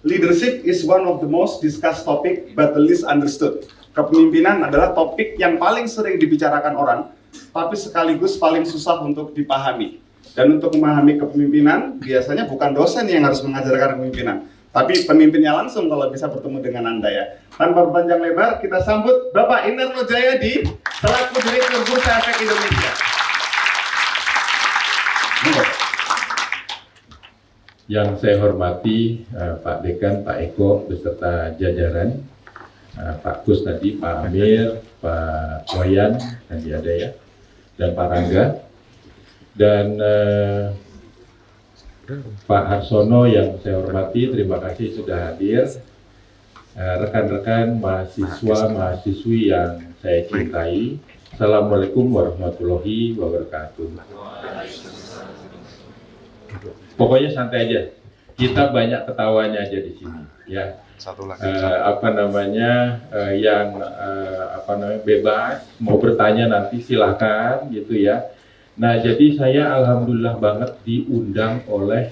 Leadership is one of the most discussed topic but the least understood. Kepemimpinan adalah topik yang paling sering dibicarakan orang, tapi sekaligus paling susah untuk dipahami. Dan untuk memahami kepemimpinan, biasanya bukan dosen yang harus mengajarkan kepemimpinan, tapi pemimpinnya langsung kalau bisa bertemu dengan Anda ya. Tanpa berpanjang lebar, kita sambut Bapak Indarno Jayadi selaku Direktur Bursa Efek Indonesia. Yang saya hormati Pak Dekan, Pak Eko, beserta jajaran, Pak Kus tadi, Pak Amir, Pak Wayan, tadi ada ya, dan Pak Rangga, dan Pak Harsono yang saya hormati, terima kasih sudah hadir. Rekan-rekan mahasiswa, mahasiswi yang saya cintai, Assalamualaikum warahmatullahi wabarakatuh. Pokoknya santai aja, kita banyak ketawanya aja di sini, ya. Satu lagi. Bebas, mau bertanya nanti silakan, gitu ya. Nah, jadi saya alhamdulillah banget diundang oleh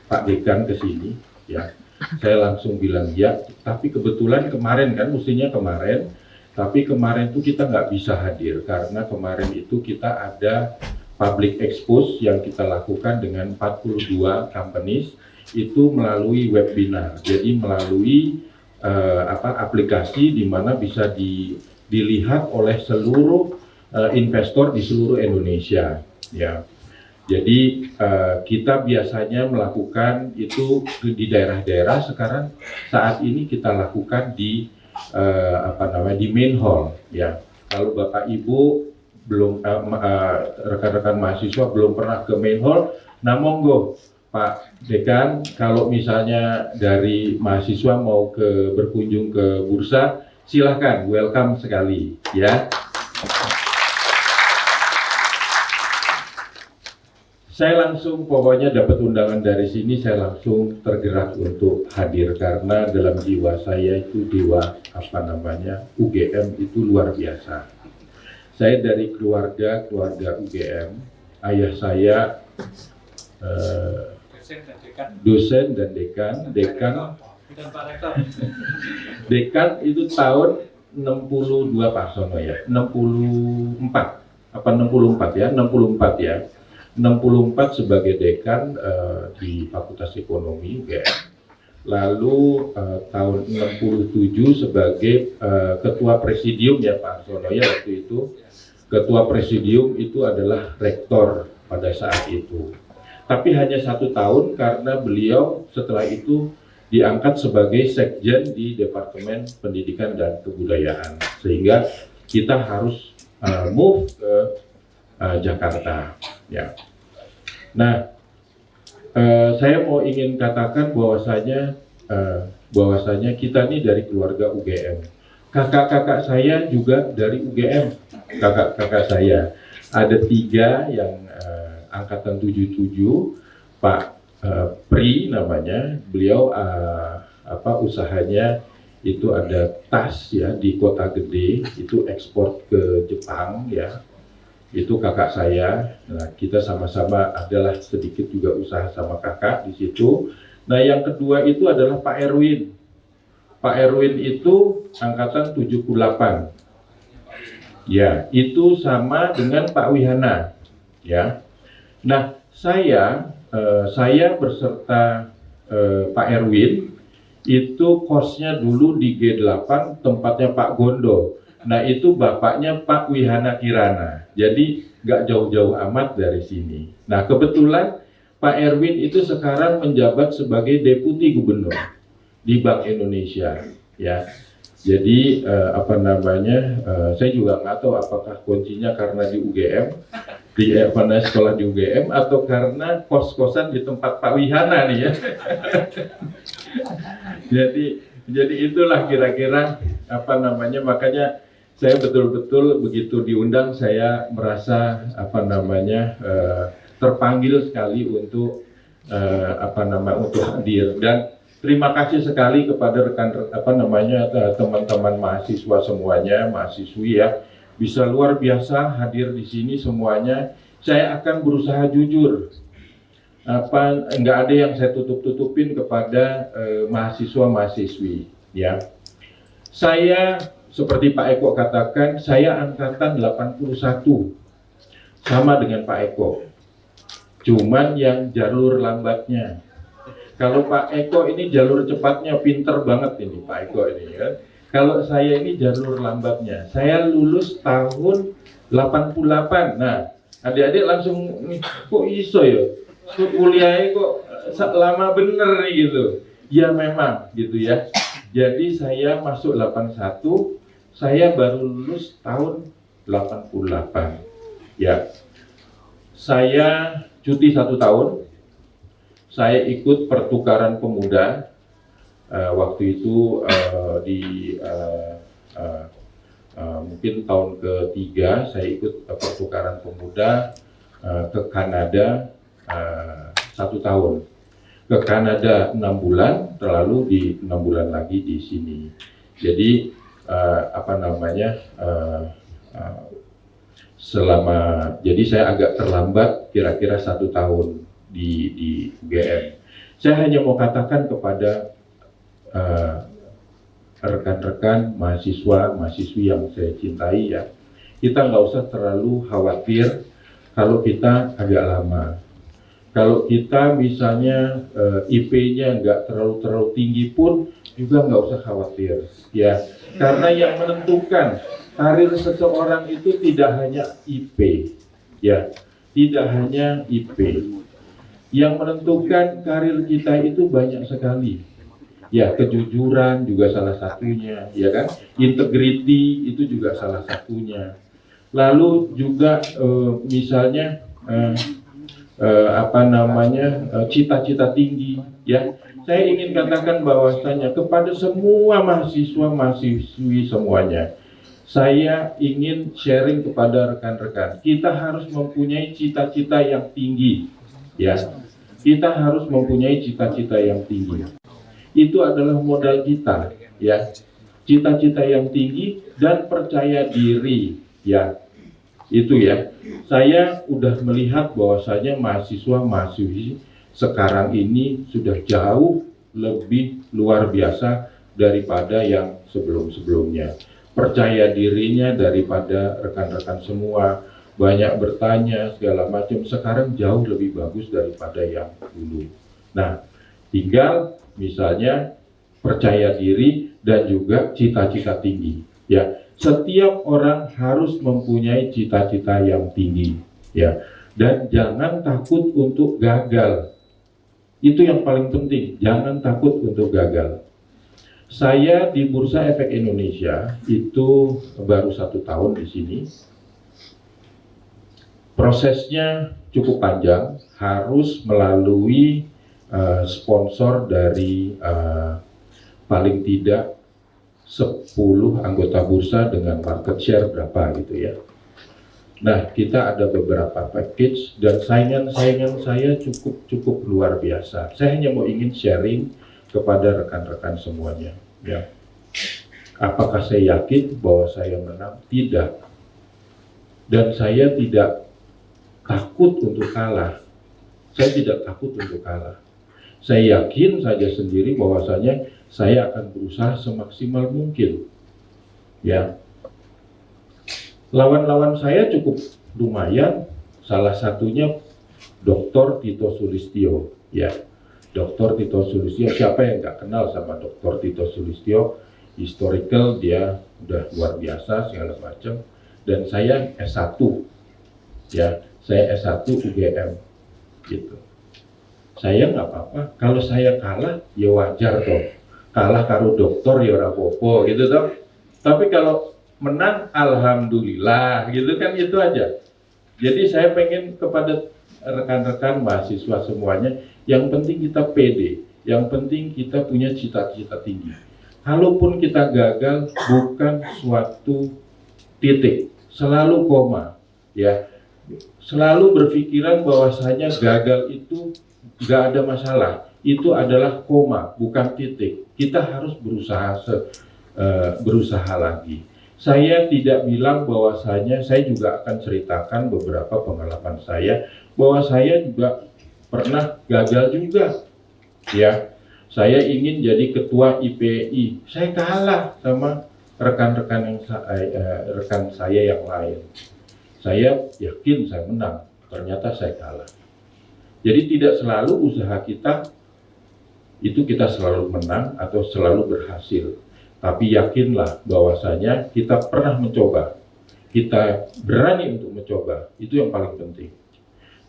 Pak Dekan ke sini, ya. Saya langsung bilang ya, tapi kebetulan kemarin kan, mestinya kemarin, tapi kemarin itu kita nggak bisa hadir karena kemarin itu kita ada public expose yang kita lakukan dengan 42 companies itu melalui webinar. Jadi melalui aplikasi di mana bisa dilihat oleh seluruh investor di seluruh Indonesia, ya. Jadi kita biasanya melakukan itu di daerah-daerah, sekarang saat ini kita lakukan di di main hall, ya. Kalau Bapak Ibu belum rekan-rekan mahasiswa belum pernah ke main hall, nah monggo Pak Dekan, kalau misalnya dari mahasiswa mau berkunjung ke bursa, silahkan, welcome sekali, ya. Saya langsung, pokoknya dapat undangan dari sini, saya langsung tergerak untuk hadir karena dalam jiwa saya itu UGM itu luar biasa. Saya dari keluarga UGM, ayah saya dosen dan dekan itu tahun 62 Pak Sono ya, 64 ya, 64 sebagai dekan di Fakultas Ekonomi UGM. Lalu tahun 67 sebagai ketua presidium ya Pak Sono ya, waktu itu ketua presidium itu adalah rektor pada saat itu. Tapi hanya 1 tahun karena beliau setelah itu diangkat sebagai sekjen di Departemen Pendidikan dan Kebudayaan, sehingga kita harus move ke Jakarta, ya. Nah, saya ingin katakan bahwasanya kita ini dari keluarga UGM. Kakak-kakak saya juga dari UGM. Kakak-kakak saya ada 3 yang angkatan 77, Pak Pri namanya, beliau usahanya itu ada tas ya di Kota Gede, itu ekspor ke Jepang ya. Itu kakak saya. Nah, kita sama-sama adalah sedikit juga usaha sama kakak di situ. Nah, yang kedua itu adalah Pak Erwin. Pak Erwin itu angkatan 78. Ya, itu sama dengan Pak Wihana. Ya. Nah, saya beserta Pak Erwin itu kosnya dulu di G8 tempatnya Pak Gondo. Nah, itu bapaknya Pak Wihana Kirana. Jadi nggak jauh-jauh amat dari sini. Nah, kebetulan Pak Erwin itu sekarang menjabat sebagai Deputi Gubernur di Bank Indonesia, ya. Jadi saya juga nggak tahu apakah kuncinya karena di UGM, sekolah di UGM, atau karena kos-kosan di tempat Pak Wihana nih ya. Jadi itulah kira-kira makanya saya betul-betul begitu diundang saya merasa terpanggil sekali untuk untuk hadir, dan terima kasih sekali kepada teman-teman mahasiswa semuanya, mahasiswi ya, bisa luar biasa hadir di sini semuanya. Saya akan berusaha jujur. nggak ada yang saya tutup-tutupin kepada mahasiswa-mahasiswi, ya. Saya seperti Pak Eko katakan, saya angkatan 81, sama dengan Pak Eko. Cuman yang jalur lambatnya. Kalau Pak Eko ini jalur cepatnya, pinter banget ini Pak Eko ini kan. Kalau saya ini jalur lambatnya. Saya lulus tahun 88. Nah, adik-adik langsung, kok iso ya? Kuliahnya kok lama bener nih gitu. Ya memang gitu ya. Jadi saya masuk 81, saya baru lulus tahun 88. Ya, saya cuti 1 tahun. Saya ikut pertukaran pemuda. Waktu itu mungkin tahun ketiga saya ikut pertukaran pemuda ke Kanada 1 tahun. Ke Kanada 6 bulan, lalu di 6 bulan lagi di sini. Jadi jadi saya agak terlambat kira-kira 1 tahun di UGM. Saya hanya mau katakan kepada rekan-rekan mahasiswa-mahasiswi yang saya cintai ya, kita nggak usah terlalu khawatir kalau kita agak lama. Kalau kita misalnya IP-nya nggak terlalu tinggi pun juga nggak usah khawatir, ya. Karena yang menentukan karir seseorang itu tidak hanya IP, ya, tidak hanya IP. Yang menentukan karir kita itu banyak sekali, ya. Kejujuran juga salah satunya, ya kan. Integrity itu juga salah satunya. Lalu juga misalnya cita-cita tinggi, ya. Saya ingin katakan bahwasanya kepada semua mahasiswa-mahasiswi semuanya, saya ingin sharing kepada rekan-rekan, kita harus mempunyai cita-cita yang tinggi, ya. Kita harus mempunyai cita-cita yang tinggi. Itu adalah modal kita, ya. Cita-cita yang tinggi dan percaya diri, ya. Itu ya. Saya udah melihat bahwasanya mahasiswa-mahasiswi sekarang ini sudah jauh lebih luar biasa daripada yang sebelum-sebelumnya. Percaya dirinya daripada rekan-rekan semua, banyak bertanya segala macam, sekarang jauh lebih bagus daripada yang dulu. Nah, tinggal misalnya percaya diri dan juga cita-cita tinggi, ya. Setiap orang harus mempunyai cita-cita yang tinggi, ya. Dan jangan takut untuk gagal. Itu yang paling penting, jangan takut untuk gagal. Saya di Bursa Efek Indonesia itu baru 1 tahun di sini. Prosesnya cukup panjang, harus melalui sponsor dari paling tidak 10 anggota bursa dengan market share berapa gitu ya. Nah, kita ada beberapa package dan saingan-saingan saya cukup luar biasa. Saya hanya mau ingin sharing kepada rekan-rekan semuanya, ya. Apakah saya yakin bahwa saya menang? Tidak. Dan saya tidak takut untuk kalah. Saya tidak takut untuk kalah. Saya yakin saja sendiri bahwasanya saya akan berusaha semaksimal mungkin, ya. Lawan-lawan saya cukup lumayan, salah satunya Dr. Tito Sulistyo, ya. Dr. Tito Sulistyo, siapa yang nggak kenal sama Dr. Tito Sulistyo? Historical, dia udah luar biasa segala macam. Dan saya S1, ya, saya S1 UGM, gitu. Saya nggak apa-apa, kalau saya kalah ya wajar toh, kalah karo dokter ya ora apa-apa gitu toh. Tapi kalau menang alhamdulillah gitu kan, itu aja. Jadi saya pengen kepada rekan-rekan mahasiswa semuanya, yang penting kita pede, yang penting kita punya cita-cita tinggi. Kalaupun kita gagal bukan suatu titik, selalu koma, ya. Selalu berpikiran bahwasanya gagal itu nggak ada masalah, itu adalah koma, bukan titik. Kita harus berusaha lagi. Saya tidak bilang bahwasanya, saya juga akan ceritakan beberapa pengalaman saya, bahwa saya juga pernah gagal juga. Ya, saya ingin jadi ketua IPI, saya kalah sama rekan-rekan rekan saya yang lain. Saya yakin saya menang, ternyata saya kalah. Jadi tidak selalu usaha kita itu kita selalu menang atau selalu berhasil. Tapi yakinlah bahwasanya kita pernah mencoba, kita berani untuk mencoba, itu yang paling penting.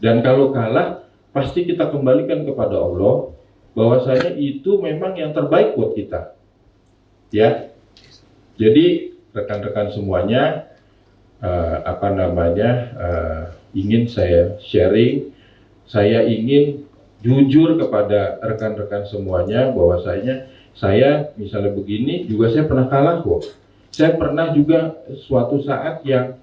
Dan kalau kalah, pasti kita kembalikan kepada Allah, bahwasanya itu memang yang terbaik buat kita. Ya, jadi rekan-rekan semuanya, ingin saya sharing, saya ingin jujur kepada rekan-rekan semuanya bahwasanya saya misalnya begini juga saya pernah kalah kok. Saya pernah juga suatu saat yang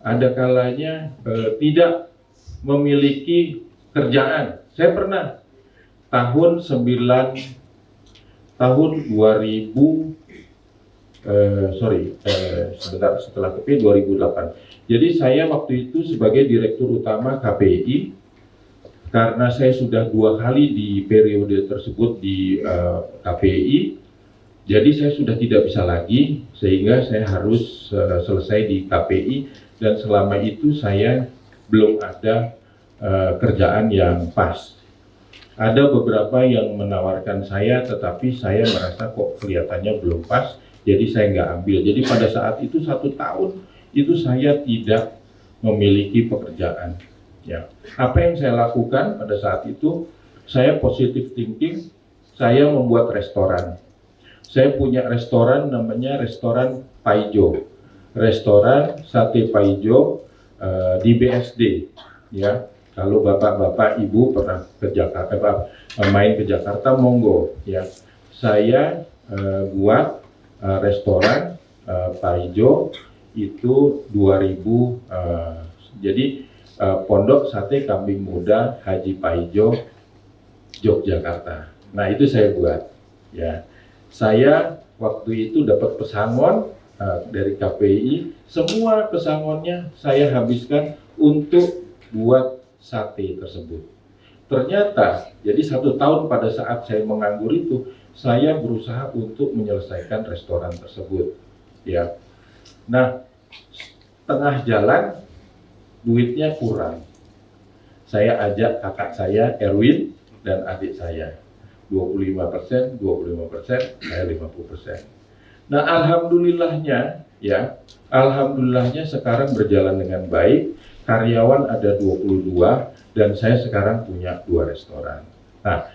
ada kalanya tidak memiliki kerjaan. Saya pernah tahun 2008. Jadi saya waktu itu sebagai direktur utama KPI, karena saya sudah 2 kali di periode tersebut di KPI, jadi saya sudah tidak bisa lagi, sehingga saya harus selesai di KPI, dan selama itu saya belum ada kerjaan yang pas. Ada beberapa yang menawarkan saya, tetapi saya merasa kok kelihatannya belum pas, jadi saya nggak ambil. Jadi pada saat itu 1 tahun itu saya tidak memiliki pekerjaan. Ya, apa yang saya lakukan pada saat itu, saya positive thinking, saya membuat restoran. Saya punya restoran namanya restoran Paijo, restoran sate Paijo di BSD. Ya, kalau bapak-bapak ibu pernah ke Jakarta, main ke Jakarta, monggo. Ya, saya buat restoran Paijo itu 2000. Jadi Pondok Sate Kambing Muda Haji Paijo, Yogyakarta. Nah itu saya buat. Ya, saya waktu itu dapat pesangon dari KPI. Semua pesangonnya saya habiskan untuk buat sate tersebut. Ternyata, jadi 1 tahun pada saat saya menganggur itu, saya berusaha untuk menyelesaikan restoran tersebut. Ya, nah tengah jalan duitnya kurang. Saya ajak kakak saya Erwin dan adik saya 25%, saya 50%. Nah alhamdulillahnya ya, alhamdulillahnya sekarang berjalan dengan baik. Karyawan ada 22 dan saya sekarang punya 2 restoran. Nah,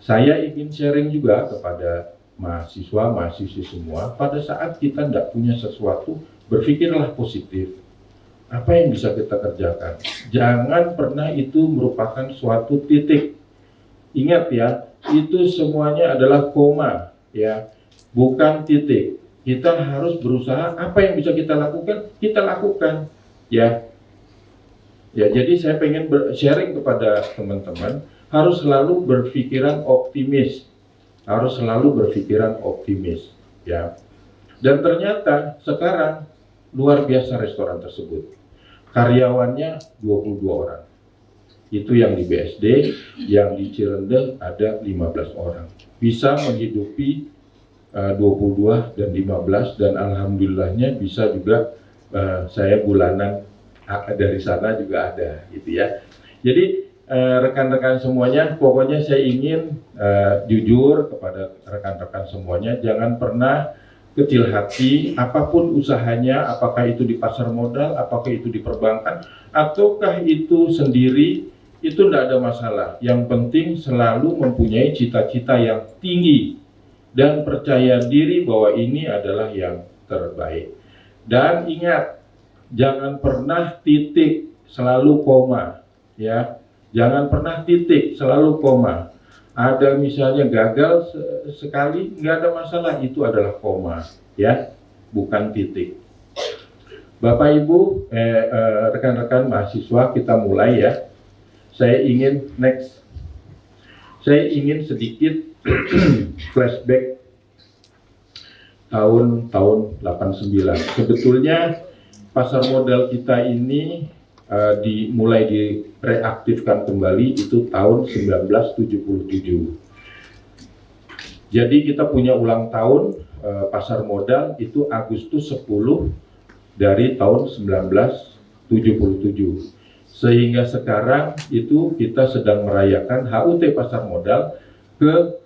saya ingin sharing juga kepada mahasiswa-mahasiswi semua, pada saat kita tidak punya sesuatu, berpikirlah positif. Apa yang bisa kita kerjakan? Jangan pernah itu merupakan suatu titik. Ingat ya, itu semuanya adalah koma, ya, bukan titik. Kita harus berusaha, apa yang bisa kita lakukan, ya. Ya, jadi saya pengen sharing kepada teman-teman, harus selalu berpikiran optimis. Harus selalu berpikiran optimis, ya. Dan ternyata sekarang luar biasa restoran tersebut. Karyawannya 22 orang. Itu yang di BSD, yang di Cirende ada 15 orang. Bisa menghidupi 22 dan 15, dan alhamdulillahnya bisa juga saya bulanan dari sana juga ada, gitu ya. Jadi rekan-rekan semuanya, pokoknya saya ingin jujur kepada rekan-rekan semuanya, jangan pernah kecil hati, apapun usahanya, apakah itu di pasar modal, apakah itu di perbankan, ataukah itu sendiri, itu tidak ada masalah. Yang penting selalu mempunyai cita-cita yang tinggi dan percaya diri bahwa ini adalah yang terbaik. Dan ingat, jangan pernah titik, selalu koma, ya. Jangan pernah titik, selalu koma. Ada misalnya gagal sekali, nggak ada masalah, itu adalah koma, ya, bukan titik. Bapak Ibu, rekan-rekan mahasiswa, kita mulai ya. Saya ingin sedikit flashback tahun 89. Sebetulnya pasar modal kita ini mulai direaktifkan kembali itu tahun 1977. Jadi kita punya ulang tahun pasar modal itu Agustus 10 dari tahun 1977. Sehingga sekarang itu kita sedang merayakan HUT pasar modal ke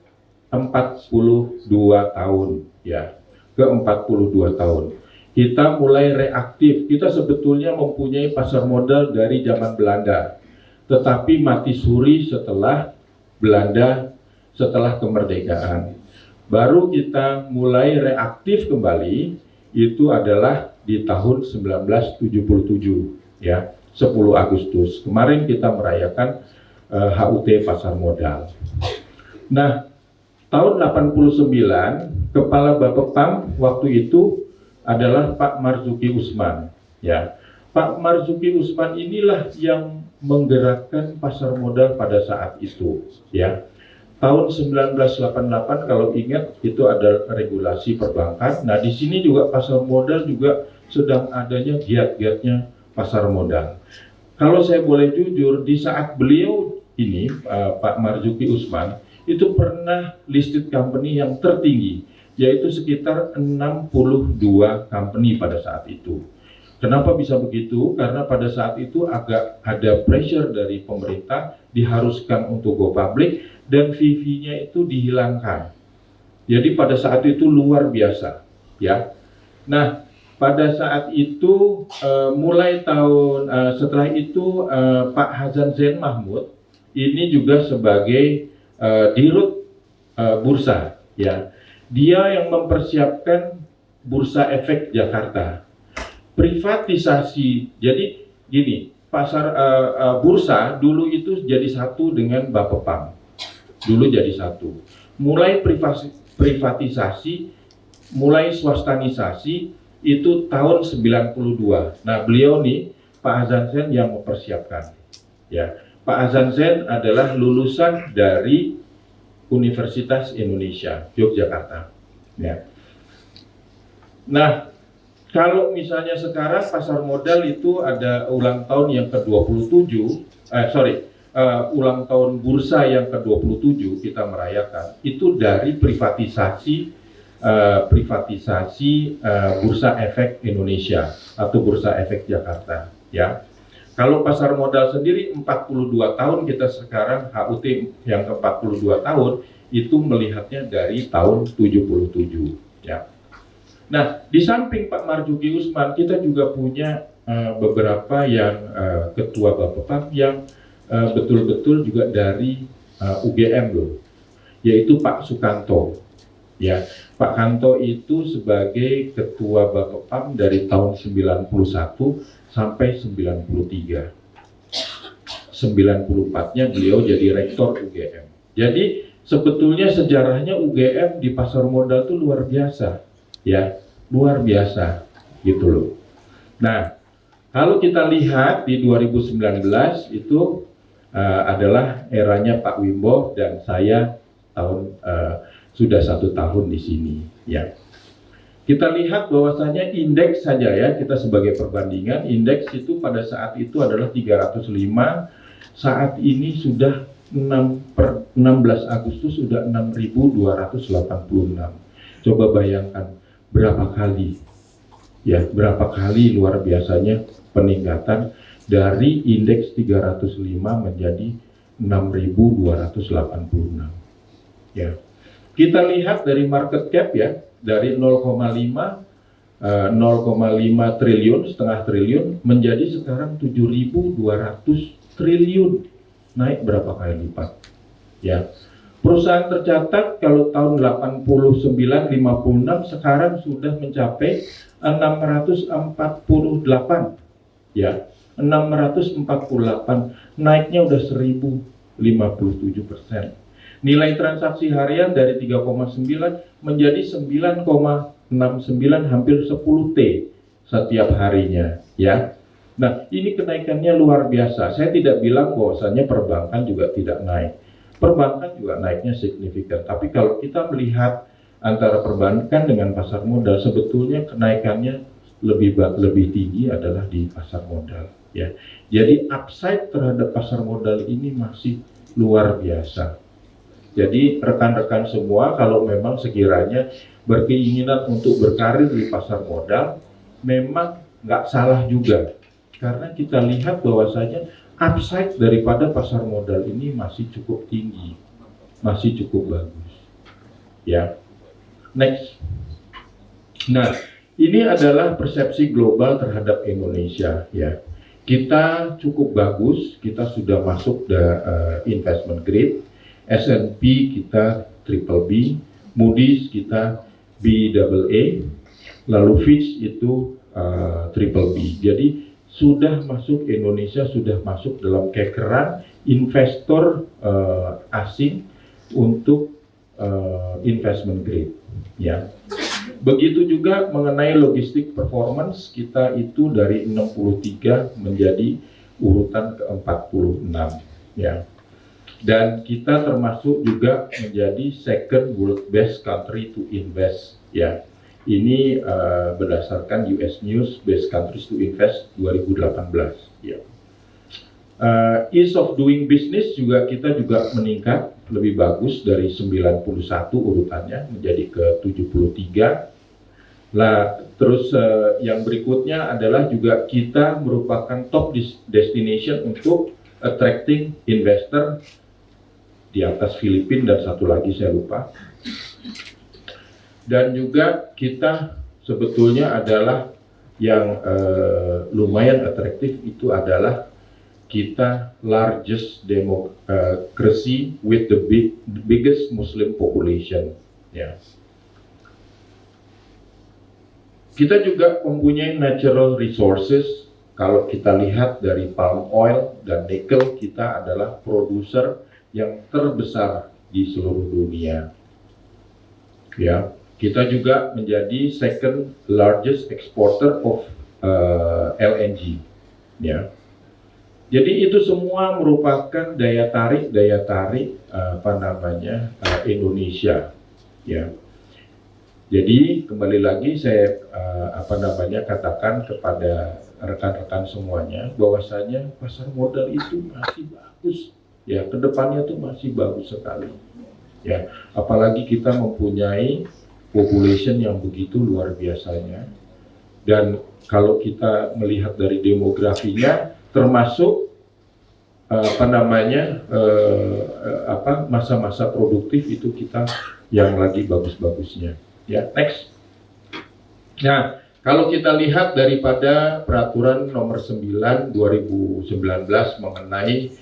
42 tahun ya, ke 42 tahun. Kita mulai reaktif. Kita sebetulnya mempunyai pasar modal dari zaman Belanda, tetapi mati suri setelah Belanda, setelah kemerdekaan. Baru kita mulai reaktif kembali itu adalah di tahun 1977 ya, 10 Agustus. Kemarin kita merayakan HUT pasar modal. Nah, tahun 89 Kepala Bapepam waktu itu adalah Pak Marzuki Usman ya. Pak Marzuki Usman inilah yang menggerakkan pasar modal pada saat itu ya. Tahun 1988 kalau ingat itu ada regulasi perbankan. Nah, di sini juga pasar modal juga sedang adanya giat-giatnya pasar modal. Kalau saya boleh jujur, di saat beliau ini Pak Marzuki Usman itu pernah listed company yang tertinggi, yaitu sekitar 62 company pada saat itu. Kenapa bisa begitu? Karena pada saat itu agak ada pressure dari pemerintah, diharuskan untuk go public, dan VV-nya itu dihilangkan. Jadi pada saat itu luar biasa, ya. Nah, pada saat itu mulai tahun setelah itu Pak Hasan Zain Mahmud ini juga sebagai dirut bursa, ya. Dia yang mempersiapkan Bursa Efek Jakarta. Privatisasi, jadi gini, pasar bursa dulu itu jadi satu dengan Bapepam. Dulu jadi satu. Mulai privatisasi, mulai swastanisasi itu tahun 92. Nah, beliau nih Pak Hasan Zain yang mempersiapkan. Ya, Pak Hasan Zain adalah lulusan dari Universitas Indonesia Yogyakarta. Ya. Nah, kalau misalnya sekarang pasar modal itu ada ulang tahun yang ke-27, ulang tahun bursa yang ke-27 kita merayakan, itu dari privatisasi Bursa Efek Indonesia atau Bursa Efek Jakarta, ya. Kalau pasar modal sendiri 42 tahun kita sekarang HUT yang ke-42 tahun itu melihatnya dari tahun 77, ya. Nah, di samping Pak Marzuki Usman kita juga punya beberapa yang ketua Bapepam yang betul-betul juga dari UGM loh, yaitu Pak Sukanto. Ya, Pak Kanto itu sebagai ketua Bapepam dari tahun 91 sampai 93. 94-nya beliau jadi rektor UGM. Jadi sebetulnya sejarahnya UGM di pasar modal itu luar biasa, ya, luar biasa gitu loh. Nah, kalau kita lihat di 2019 itu adalah eranya Pak Wimbo dan saya sudah 1 tahun di sini, ya. Kita lihat bahwasanya indeks saja ya, kita sebagai perbandingan, indeks itu pada saat itu adalah 305, saat ini sudah 16 Agustus sudah 6.286. Coba bayangkan berapa kali, ya, berapa kali luar biasanya peningkatan dari indeks 305 menjadi 6.286. Ya. Kita lihat dari market cap ya, dari 0,5 triliun, setengah triliun menjadi sekarang 7.200 triliun, naik berapa kali lipat, ya. Perusahaan tercatat kalau tahun 89-56 sekarang sudah mencapai 648, ya, 648, naiknya udah 1057%. Nilai transaksi harian dari 3,9 menjadi 9,69, hampir 10 T setiap harinya, ya. Nah, ini kenaikannya luar biasa. Saya tidak bilang bahwasannya perbankan juga tidak naik. Perbankan juga naiknya signifikan. Tapi kalau kita melihat antara perbankan dengan pasar modal, sebetulnya kenaikannya lebih tinggi adalah di pasar modal, ya. Jadi upside terhadap pasar modal ini masih luar biasa. Jadi rekan-rekan semua, kalau memang sekiranya berkeinginan untuk berkarir di pasar modal, memang nggak salah juga. Karena kita lihat bahwasanya upside daripada pasar modal ini masih cukup tinggi, masih cukup bagus. Ya, next. Nah, ini adalah persepsi global terhadap Indonesia. Ya, kita cukup bagus, kita sudah masuk investment grade. S&P kita triple B, Moody's kita Baa, lalu Fitch itu triple B. Jadi sudah masuk, Indonesia sudah masuk dalam kekeran investor asing untuk investment grade. Ya. Begitu juga mengenai logistik performance, kita itu dari 63 menjadi urutan ke-46. Ya. Dan kita termasuk juga menjadi second world best country to invest. Ya, ini berdasarkan US News Best Countries to Invest 2018. Ya. Ease of doing business juga kita juga meningkat lebih bagus dari 91 urutannya menjadi ke 73. Nah, terus yang berikutnya adalah juga kita merupakan top destination untuk attracting investor di atas Filipina dan satu lagi saya lupa. Dan juga kita sebetulnya adalah yang lumayan atraktif itu adalah kita largest democracy with the biggest Muslim population. Ya. Kita juga mempunyai natural resources. Kalau kita lihat dari palm oil dan nikel, kita adalah produser yang terbesar di seluruh dunia. Ya, kita juga menjadi second largest exporter of LNG. Ya, jadi itu semua merupakan daya tarik Indonesia. Ya, jadi kembali lagi saya katakan kepada rekan-rekan semuanya bahwasanya pasar modal itu masih bagus. Ya, kedepannya tuh masih bagus sekali. Ya, apalagi kita mempunyai population yang begitu luar biasanya. Dan kalau kita melihat dari demografinya, termasuk masa-masa produktif itu kita yang lagi bagus-bagusnya. Ya, next. Nah, kalau kita lihat daripada peraturan nomor 9 2019 mengenai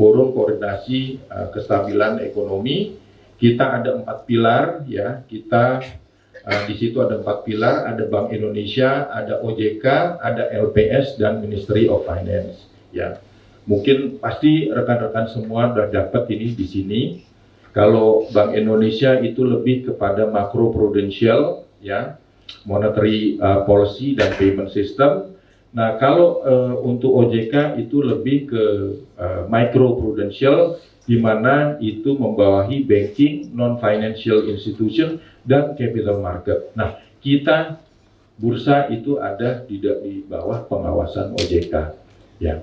Forum Koordinasi Kestabilan Ekonomi, kita ada 4 pilar, ya. Kita di situ ada 4 pilar, ada Bank Indonesia, ada OJK, ada LPS dan Ministry of Finance. Ya, mungkin pasti rekan-rekan semua sudah dapat ini di sini. Kalau Bank Indonesia itu lebih kepada makro prudensial, ya, monetary policy dan payment system. Nah, kalau untuk OJK itu lebih ke micro prudential, di mana itu membawahi banking, non-financial institution, dan capital market. Nah, kita bursa itu ada di bawah pengawasan OJK. Ya.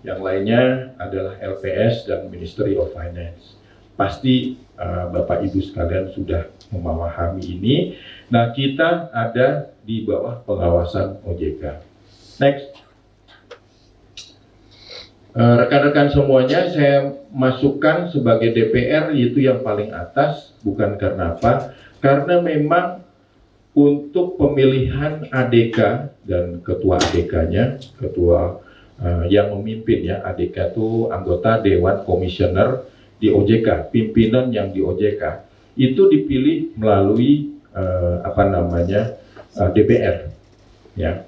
Yang lainnya adalah LPS dan Ministry of Finance. Pasti Bapak Ibu sekalian sudah memahami ini. Nah, kita ada di bawah pengawasan OJK. Next. Rekan-rekan semuanya, saya masukkan sebagai DPR, yaitu yang paling atas. Bukan karena apa? Karena memang untuk pemilihan ADK dan ketua ADK-nya, ketua yang memimpin, ya, ADK itu anggota Dewan Komisioner di OJK, pimpinan yang di OJK, itu dipilih melalui DPR, ya,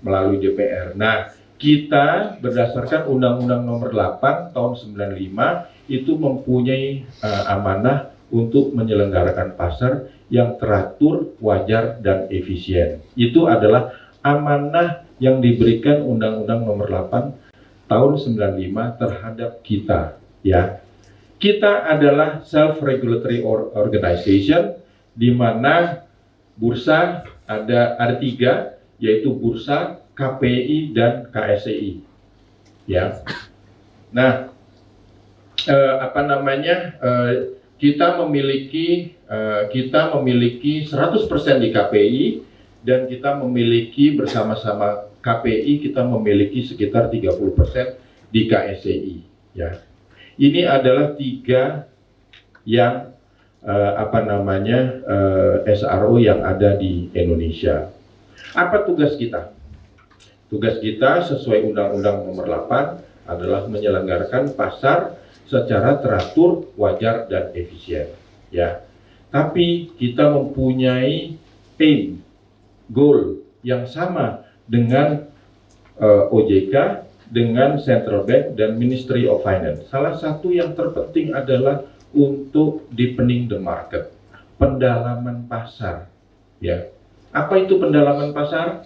melalui DPR. Nah, kita berdasarkan Undang-Undang Nomor 8 tahun 95 itu mempunyai amanah untuk menyelenggarakan pasar yang teratur, wajar, dan efisien. Itu adalah amanah yang diberikan Undang-Undang Nomor 8 tahun 95 terhadap kita, ya. Kita adalah self-regulatory organization, di mana bursa ada 3, yaitu Bursa, KPI, dan KSEI. Ya. Nah, kita memiliki 100% di KPI, dan kita memiliki bersama-sama KPI kita memiliki sekitar 30% di KSEI. Ya, ini adalah 3 yang SRO yang ada di Indonesia. Apa tugas kita? Tugas kita sesuai Undang-Undang Nomor 8 adalah menyelenggarakan pasar secara teratur, wajar, dan efisien. Ya, tapi kita mempunyai aim, goal yang sama dengan OJK, dengan Central Bank dan Ministry of Finance. Salah satu yang terpenting adalah untuk deepening the market, pendalaman pasar. Ya, apa itu pendalaman pasar?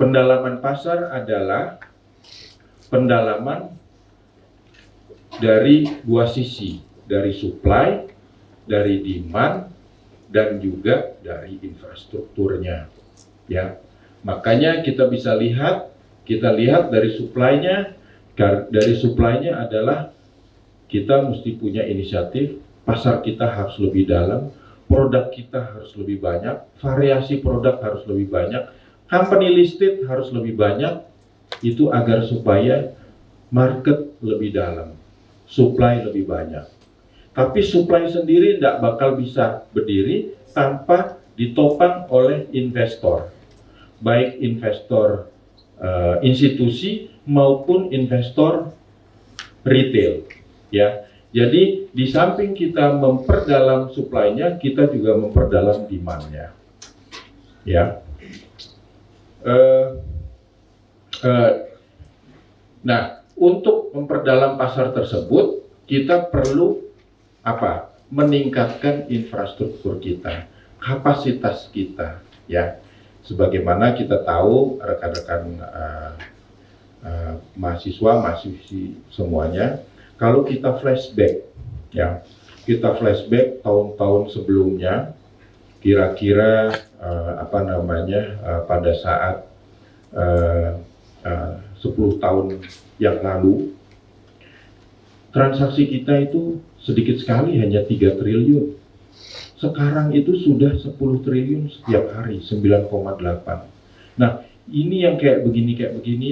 Pendalaman pasar adalah pendalaman dari 2 sisi, dari supply, dari demand, dan juga dari infrastrukturnya. Ya, makanya kita bisa lihat dari supply-nya. Dari supply-nya adalah kita mesti punya inisiatif, pasar kita harus lebih dalam, produk kita harus lebih banyak, variasi produk harus lebih banyak, company listed harus lebih banyak, itu agar supaya market lebih dalam, supply lebih banyak. Tapi supply sendiri tidak bakal bisa berdiri tanpa ditopang oleh investor, baik investor institusi maupun investor retail. Ya, jadi di samping kita memperdalam supply-nya, kita juga memperdalam demand-nya. Ya, nah, untuk memperdalam pasar tersebut, kita perlu meningkatkan infrastruktur kita, kapasitas kita. Ya, sebagaimana kita tahu rekan-rekan mahasiswi semuanya, kalau kita flashback, ya, kita flashback tahun-tahun sebelumnya, kira-kira pada saat 10 tahun yang lalu, transaksi kita itu sedikit sekali, hanya 3 triliun. Sekarang itu sudah 10 triliun setiap hari, 9,8. Nah, ini yang kayak begini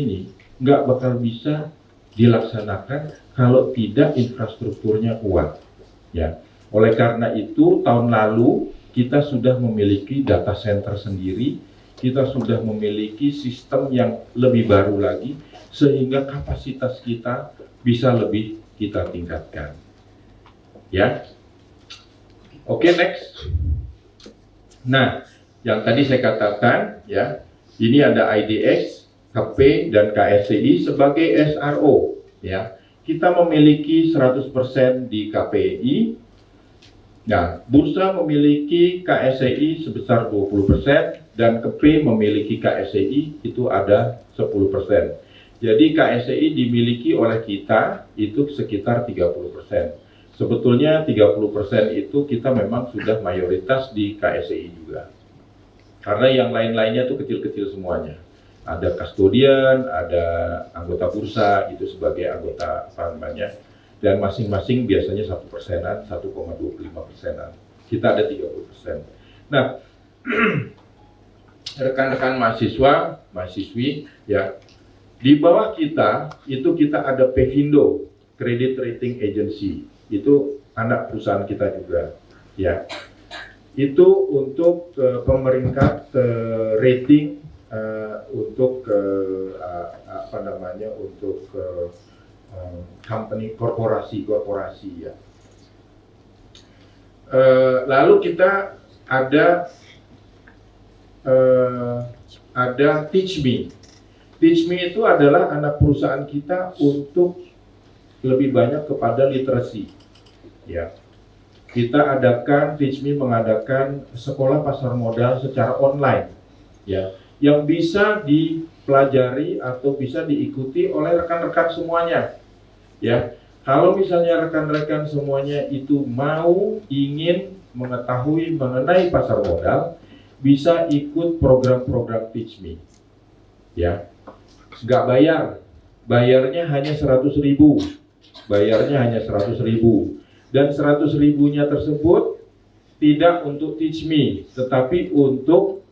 ini nggak bakal bisa dilaksanakan kalau tidak infrastrukturnya kuat. Ya, oleh karena itu tahun lalu kita sudah memiliki data center sendiri, kita sudah memiliki sistem yang lebih baru lagi, sehingga kapasitas kita bisa lebih kita tingkatkan. Ya, oke, next. Nah, yang tadi saya katakan, ya, ini ada IDX, KP, dan KSCI sebagai SRO. Ya, kita memiliki 100% di KPI. Nah, bursa memiliki KSCI sebesar 20%, dan KP memiliki KSCI itu ada 10%. Jadi KSCI dimiliki oleh kita itu sekitar 30%. Sebetulnya 30% itu kita memang sudah mayoritas di KSCI juga. Karena yang lain-lainnya itu kecil-kecil semuanya. Ada kustodian, ada anggota bursa itu sebagai anggota dan masing-masing biasanya 1%, 1,25%. Kita ada 30%. Nah, rekan-rekan mahasiswi, ya, di bawah kita itu kita ada Pevindo, Credit Rating Agency, itu anak perusahaan kita juga, ya. Itu untuk pemeringkat rating untuk company, korporasi ya. Lalu kita ada Teach Me. Teach Me itu adalah anak perusahaan kita untuk lebih banyak kepada literasi. Ya, kita Teach Me mengadakan sekolah pasar modal secara online, ya, yang bisa dipelajari atau bisa diikuti oleh rekan-rekan semuanya. Ya, kalau misalnya rekan-rekan semuanya itu ingin mengetahui mengenai pasar modal, bisa ikut program-program Teach Me. Ya, nggak bayarnya hanya 100.000, dan 100.000-nya tersebut tidak untuk Teach Me, tetapi untuk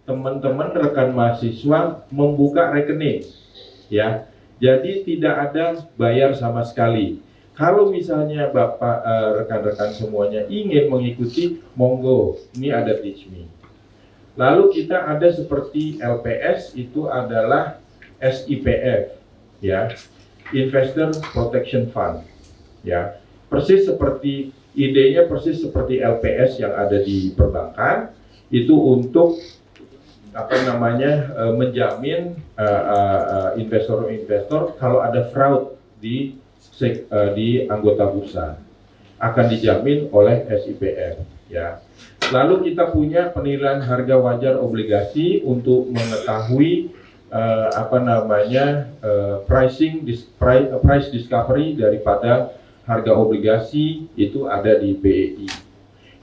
teman-teman rekan mahasiswa membuka rekening, ya. Jadi tidak ada bayar sama sekali. Kalau misalnya Bapak rekan-rekan semuanya ingin mengikuti, monggo, ini ada Teach Me. Lalu kita ada seperti LPS, itu adalah SIPF, ya, Investor Protection Fund, ya. Persis seperti idenya persis seperti LPS yang ada di perbankan, itu untuk menjamin investor-investor kalau ada fraud di anggota bursa akan dijamin oleh SIPF, ya. Lalu kita punya penilaian harga wajar obligasi untuk mengetahui price discovery daripada harga obligasi, itu ada di BEI.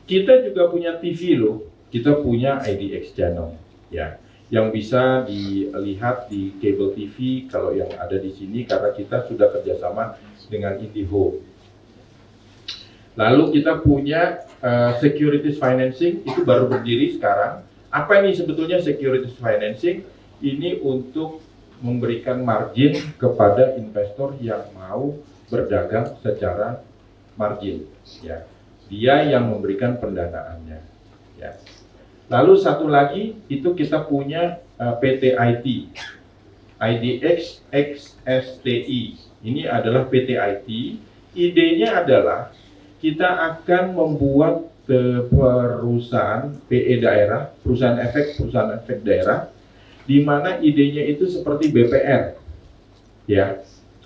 Kita juga punya TV loh, kita punya IDX channel, ya, yang bisa dilihat di cable TV kalau yang ada di sini karena kita sudah kerjasama dengan IndiHome. Lalu kita punya securities financing, itu baru berdiri sekarang. Apa ini sebetulnya securities financing? Ini untuk memberikan margin kepada investor yang mau berdagang secara margin, ya. Dia yang memberikan pendanaannya, ya. Lalu satu lagi itu kita punya PT-IT, IDX XSTI. Ini adalah PT-IT. Idenya adalah kita akan membuat perusahaan PE daerah, perusahaan efek daerah, di mana idenya itu seperti BPR, ya,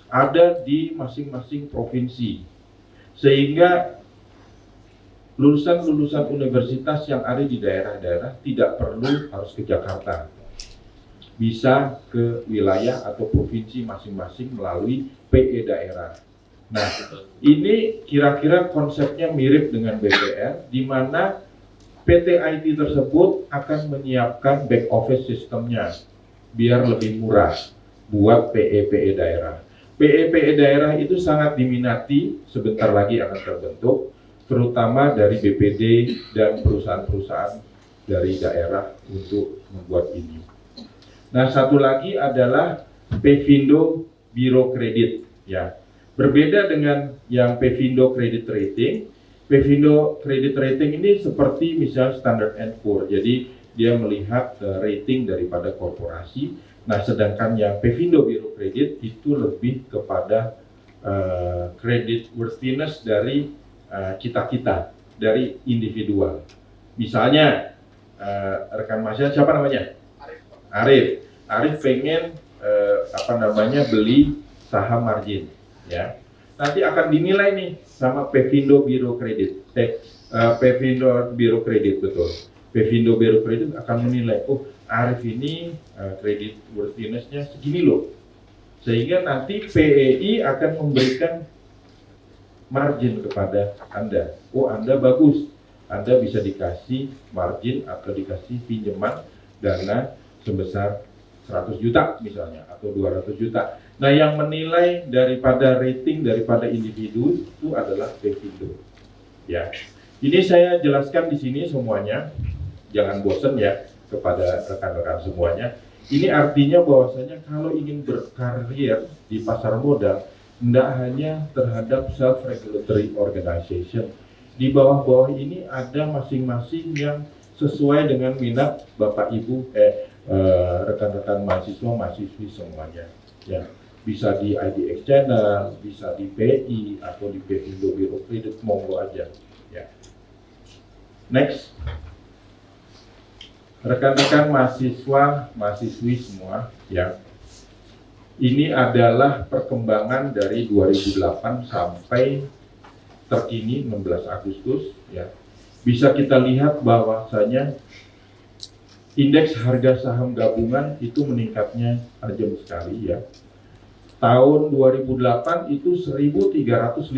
ada di masing-masing provinsi, sehingga lulusan-lulusan universitas yang ada di daerah-daerah tidak perlu harus ke Jakarta, bisa ke wilayah atau provinsi masing-masing melalui PE daerah. Nah, ini kira-kira konsepnya mirip dengan BPR, di mana PT IT tersebut akan menyiapkan back office sistemnya biar lebih murah buat PE daerah. PE daerah itu sangat diminati, sebentar lagi akan terbentuk, terutama dari BPD dan perusahaan-perusahaan dari daerah untuk membuat ini. Nah, satu lagi adalah Pevindo Biro Kredit, ya. Berbeda dengan yang Pevindo Credit Rating. Pevindo Credit Rating ini seperti misal Standard & Poor's, jadi dia melihat rating daripada korporasi. Nah, sedangkan yang Pevindo Biro Kredit itu lebih kepada credit worthiness dari kita-kita, dari individual. Misalnya rekan mahasiswa siapa namanya? Arif. Arif pengen beli saham margin, ya. Nanti akan dinilai nih sama Pevindo Biro Kredit. Pevindo Biro Kredit, betul. Pevindo Biro Kredit akan menilai, oh, Arif ini credit worthiness-nya segini loh. Sehingga nanti PEI akan memberikan margin kepada Anda. Oh, Anda bagus. Anda bisa dikasih margin atau dikasih pinjaman dana sebesar 100 juta misalnya, atau 200 juta. Nah, yang menilai daripada rating daripada individu itu adalah Pevindo. Ya, ini saya jelaskan di sini semuanya. Jangan bosan ya kepada rekan-rekan semuanya. Ini artinya bahwasanya kalau ingin berkarir di pasar modal, tidak hanya terhadap self-regulatory organization. Di bawah-bawah ini ada masing-masing yang sesuai dengan minat Bapak Ibu, rekan-rekan mahasiswa-mahasiswi semuanya. Ya, bisa di IDX Channel, bisa di PI atau di Pevindo Biro Kredit, monggo aja. Ya. Next. Rekan-rekan mahasiswa-mahasiswi semua, ya. Ini adalah perkembangan dari 2008 sampai terkini 16 Agustus, ya. Bisa kita lihat bahwasanya indeks harga saham gabungan itu meningkatnya tajam sekali, ya. Tahun 2008 itu 1.355,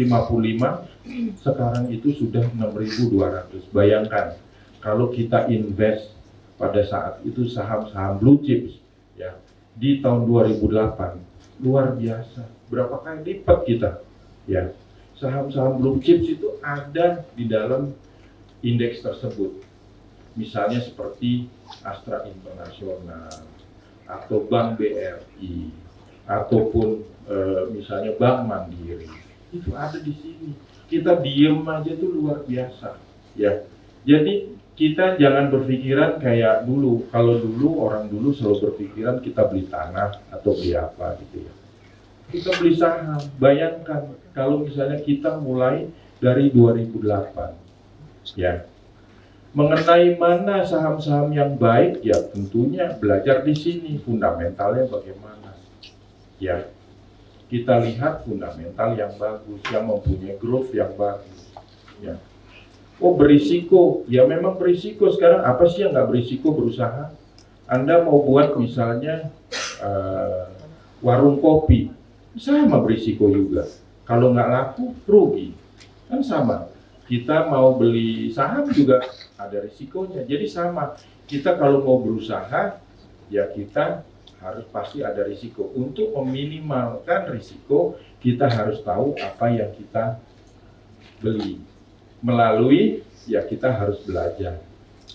sekarang itu sudah 6.200. Bayangkan kalau kita invest pada saat itu saham-saham blue chips ya di tahun 2008 luar biasa, berapa kali lipat kita ya. Saham-saham blue chips itu ada di dalam indeks tersebut, misalnya seperti Astra Internasional atau Bank BRI ataupun misalnya Bank Mandiri, itu ada di sini. Kita diem aja tuh luar biasa ya. Jadi kita jangan berpikiran kayak dulu. Kalau dulu orang dulu selalu berpikiran kita beli tanah atau beli apa gitu ya. Kita beli saham. Bayangkan kalau misalnya kita mulai dari 2008 ya. Mengenai mana saham-saham yang baik ya tentunya belajar di sini fundamentalnya bagaimana. Ya. Kita lihat fundamental yang bagus, yang mempunyai growth yang bagus. Ya. Oh berisiko, ya memang berisiko. Sekarang apa sih yang nggak berisiko berusaha? Anda mau buat misalnya warung kopi, sama berisiko juga. Kalau nggak laku, rugi. Kan sama. Kita mau beli saham juga ada risikonya. Jadi sama. Kita kalau mau berusaha, ya kita harus pasti ada risiko. Untuk meminimalkan risiko, kita harus tahu apa yang kita beli. Melalui, ya kita harus belajar.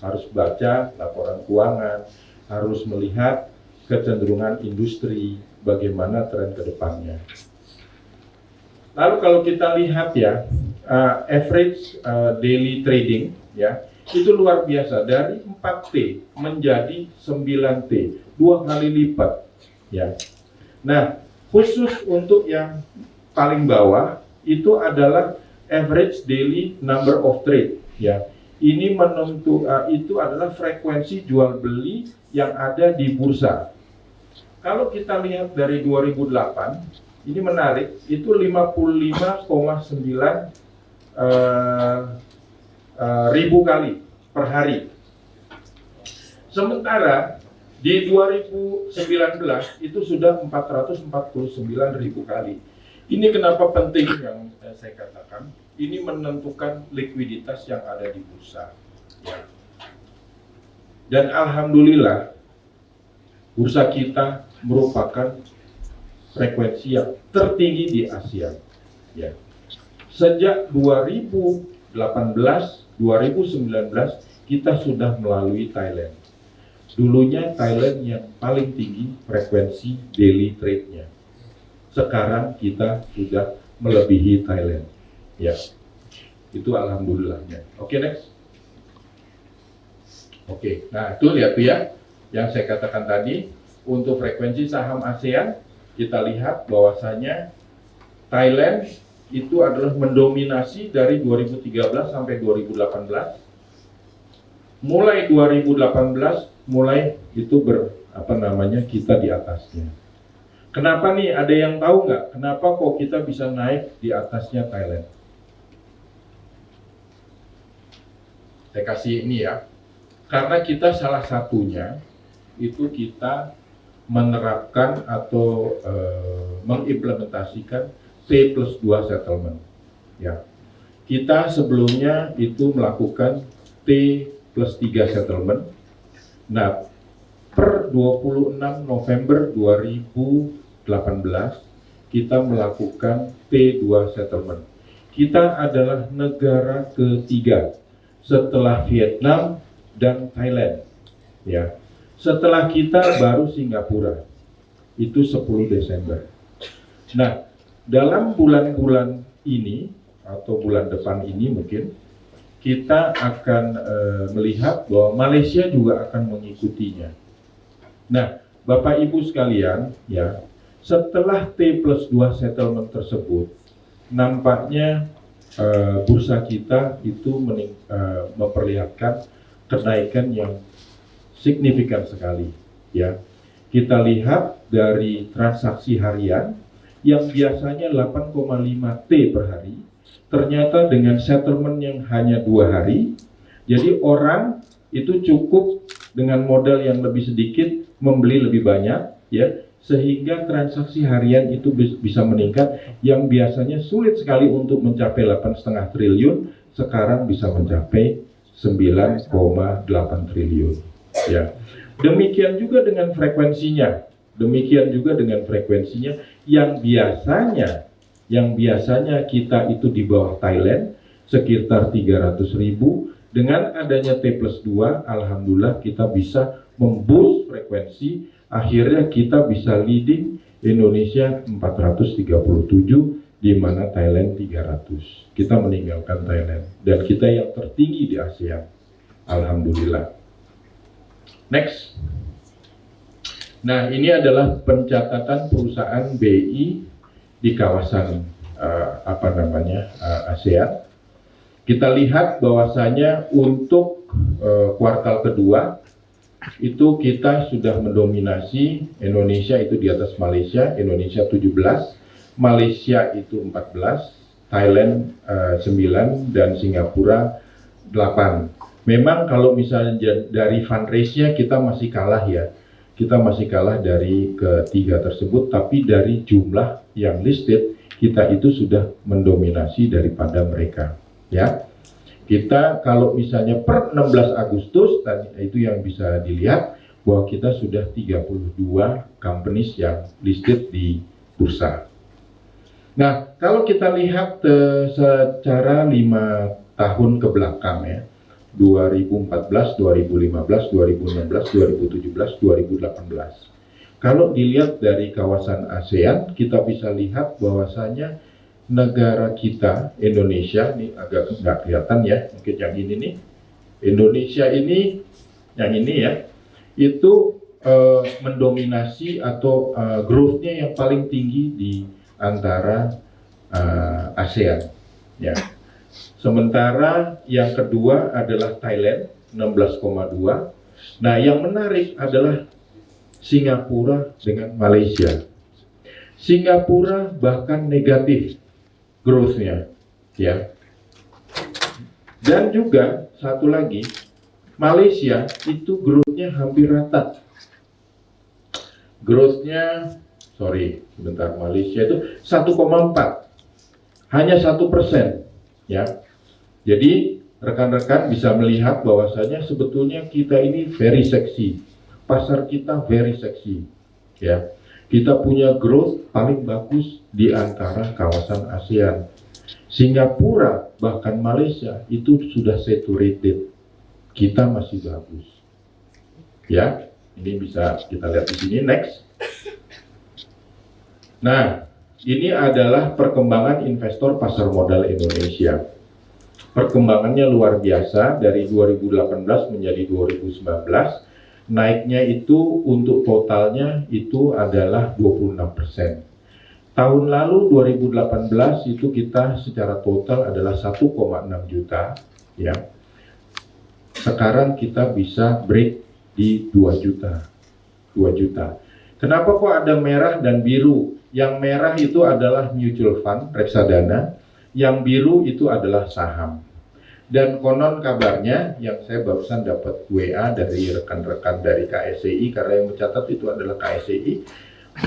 Harus baca laporan keuangan, harus melihat kecenderungan industri, bagaimana tren ke depannya. Lalu kalau kita lihat ya, average daily trading, ya itu luar biasa, dari 4T menjadi 9T, 2 kali lipat ya. Nah, khusus untuk yang paling bawah itu adalah average daily number of trade ya. Ini itu adalah frekuensi jual beli yang ada di bursa. Kalau kita lihat dari 2008, ini menarik, itu 55,9 ribu kali per hari. Sementara di 2019 itu sudah 449 ribu kali. Ini kenapa penting yang saya katakan, ini menentukan likuiditas yang ada di bursa. Ya. Dan alhamdulillah, bursa kita merupakan frekuensi yang tertinggi di Asia. Ya. Sejak 2018, 2019 kita sudah melalui Thailand. Dulunya Thailand yang paling tinggi frekuensi daily trade-nya. Sekarang kita sudah melebihi Thailand. Ya, itu alhamdulillahnya. Oke, next. Oke, nah itu lihat tuh ya, yang saya katakan tadi, untuk frekuensi saham ASEAN, kita lihat bahwasanya Thailand itu adalah mendominasi dari 2013 sampai 2018. Mulai 2018 mulai itu kita di atasnya. Kenapa nih? Ada yang tahu nggak? Kenapa kok kita bisa naik di atasnya Thailand? Saya kasih ini ya. Karena kita salah satunya itu kita menerapkan atau mengimplementasikan T+2 settlement. Ya. Kita sebelumnya itu melakukan T+3 settlement. Nah, per 26 November 2018 kita melakukan T2 settlement. Kita adalah negara ketiga setelah Vietnam dan Thailand. Ya. Setelah kita baru Singapura. Itu 10 Desember. Nah, dalam bulan-bulan ini atau bulan depan ini mungkin kita akan melihat bahwa Malaysia juga akan mengikutinya. Nah, Bapak Ibu sekalian, ya, setelah T+2 settlement tersebut, nampaknya bursa kita itu memperlihatkan kenaikan yang signifikan sekali. Ya, kita lihat dari transaksi harian yang biasanya 8,5 T per hari, ternyata dengan settlement yang hanya 2 hari, jadi orang itu cukup dengan modal yang lebih sedikit membeli lebih banyak, ya, sehingga transaksi harian itu bisa meningkat yang biasanya sulit sekali untuk mencapai 8,5 triliun, sekarang bisa mencapai 9,8 triliun. Ya. Demikian juga dengan frekuensinya. Yang biasanya kita itu di bawah Thailand sekitar 300.000, dengan adanya T+2 alhamdulillah kita bisa memboost frekuensi, akhirnya kita bisa leading Indonesia 437 di mana Thailand 300. Kita meninggalkan Thailand dan kita yang tertinggi di ASEAN. Alhamdulillah. Next. Nah, ini adalah pencatatan perusahaan BI di kawasan ASEAN. Kita lihat bahwasanya untuk kuartal kedua itu kita sudah mendominasi. Indonesia itu di atas Malaysia, Indonesia 17, Malaysia itu 14, Thailand 9, dan Singapura 8. Memang kalau misalnya dari fundraise-nya kita masih kalah ya. Kita masih kalah dari ketiga tersebut, tapi dari jumlah yang listed kita itu sudah mendominasi daripada mereka. Ya, kita kalau misalnya per 16 Agustus tadi itu yang bisa dilihat bahwa kita sudah 32 companies yang listed di bursa. Nah, kalau kita lihat secara 5 tahun ke belakang ya, 2014, 2015, 2016, 2017, 2018. Kalau dilihat dari kawasan ASEAN, kita bisa lihat bahwasanya negara kita, Indonesia, ini agak nggak kelihatan ya, mungkin yang ini nih, Indonesia ini, yang ini ya, itu mendominasi atau growth-nya yang paling tinggi di antara ASEAN. Ya. Sementara yang kedua adalah Thailand, 16,2. Nah, yang menarik adalah Singapura dengan Malaysia. Singapura bahkan negatif growth-nya, ya. Dan juga satu lagi, Malaysia itu growth-nya hampir rata. Growth-nya, Malaysia itu 1,4, hanya 1%, ya. Jadi rekan-rekan bisa melihat bahwasanya sebetulnya kita ini very seksi, pasar kita very seksi, ya. Kita punya growth paling bagus di antara kawasan ASEAN. Singapura bahkan Malaysia itu sudah saturated, kita masih bagus, ya. Ini bisa kita lihat di sini. Next. Nah, ini adalah perkembangan investor pasar modal Indonesia. Perkembangannya luar biasa dari 2018 menjadi 2019. Naiknya itu untuk totalnya itu adalah 26%. Tahun lalu 2018 itu kita secara total adalah 1,6 juta, ya. Sekarang kita bisa break di 2 juta. 2 juta. Kenapa kok ada merah dan biru? Yang merah itu adalah mutual fund, reksadana. Yang biru itu adalah saham. Dan konon kabarnya yang saya barusan dapat WA dari rekan-rekan dari KSCI, karena yang mencatat itu adalah KSCI,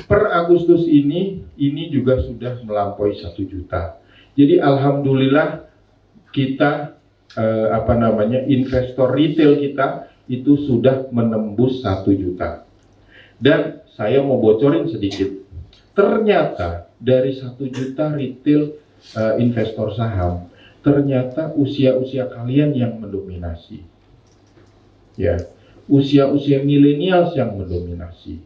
per Agustus ini juga sudah melampaui 1 juta. Jadi alhamdulillah kita investor retail kita itu sudah menembus 1 juta. Dan saya mau bocorin sedikit, ternyata dari 1 juta retail investor saham, ternyata usia-usia kalian yang mendominasi, ya, usia-usia milenials yang mendominasi.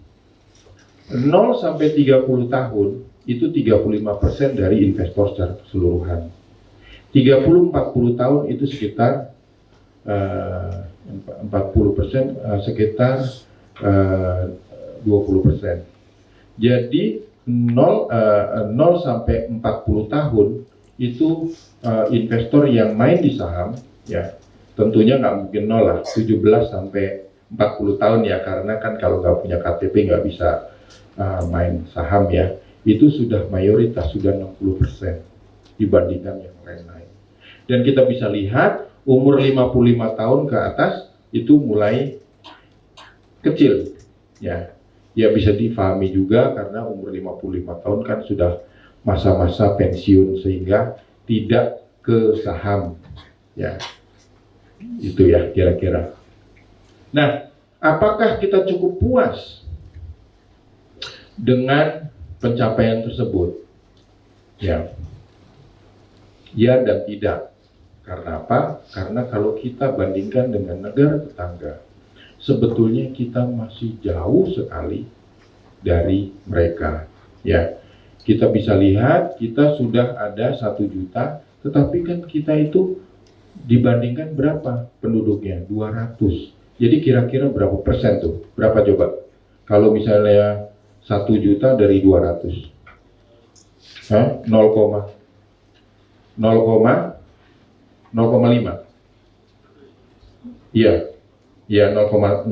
0 sampai 30 tahun itu 35% dari investor secara keseluruhan. 30-40 tahun itu sekitar 40%, sekitar 20%. Jadi 0 sampai 40 tahun itu investor yang main di saham, ya, tentunya nggak mungkin 0 lah, 17 sampai 40 tahun ya, karena kan kalau nggak punya KTP nggak bisa main saham ya, itu sudah mayoritas, sudah 60% dibandingkan yang lain-lain. Dan kita bisa lihat umur 55 tahun ke atas itu mulai kecil, ya. Ya bisa difahami juga karena umur 55 tahun kan sudah masa-masa pensiun sehingga tidak ke saham, ya. Itu ya kira-kira. Nah, apakah kita cukup puas dengan pencapaian tersebut? Ya, ya dan tidak. Karena apa? Karena kalau kita bandingkan dengan negara tetangga, sebetulnya kita masih jauh sekali dari mereka. Ya, kita bisa lihat kita sudah ada 1 juta, tetapi kan kita itu dibandingkan berapa penduduknya? 200. Jadi kira-kira berapa persen tuh? Berapa coba? Kalau misalnya 1 juta dari 200. 0,5. Iya. Ya 0,05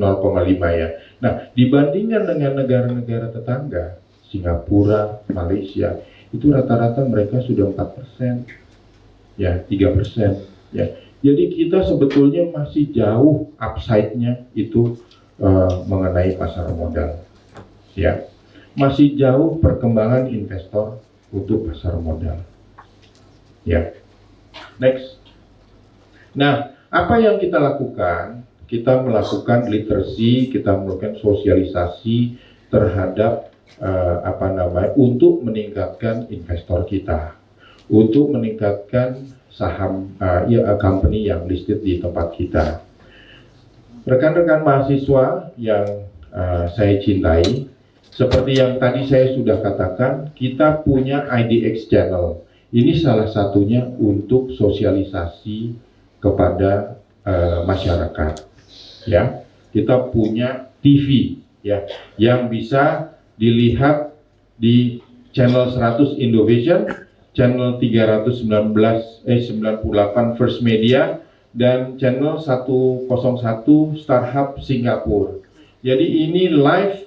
ya. Nah, dibandingkan dengan negara-negara tetangga, Singapura, Malaysia, itu rata-rata mereka sudah 4%, ya 3%, ya. Jadi kita sebetulnya masih jauh upside-nya itu mengenai pasar modal, ya. Masih jauh perkembangan investor untuk pasar modal, ya. Next. Nah, apa yang kita lakukan? Kita melakukan literasi, kita melakukan sosialisasi terhadap untuk meningkatkan investor kita, untuk meningkatkan saham company yang listed di tempat kita. Rekan-rekan mahasiswa yang saya cintai, seperti yang tadi saya sudah katakan, kita punya IDX channel. Ini salah satunya untuk sosialisasi kepada masyarakat. Ya, kita punya TV ya yang bisa dilihat di channel 100 Indovision, channel 98 First Media, dan channel 101 Starhub Singapura. Jadi ini live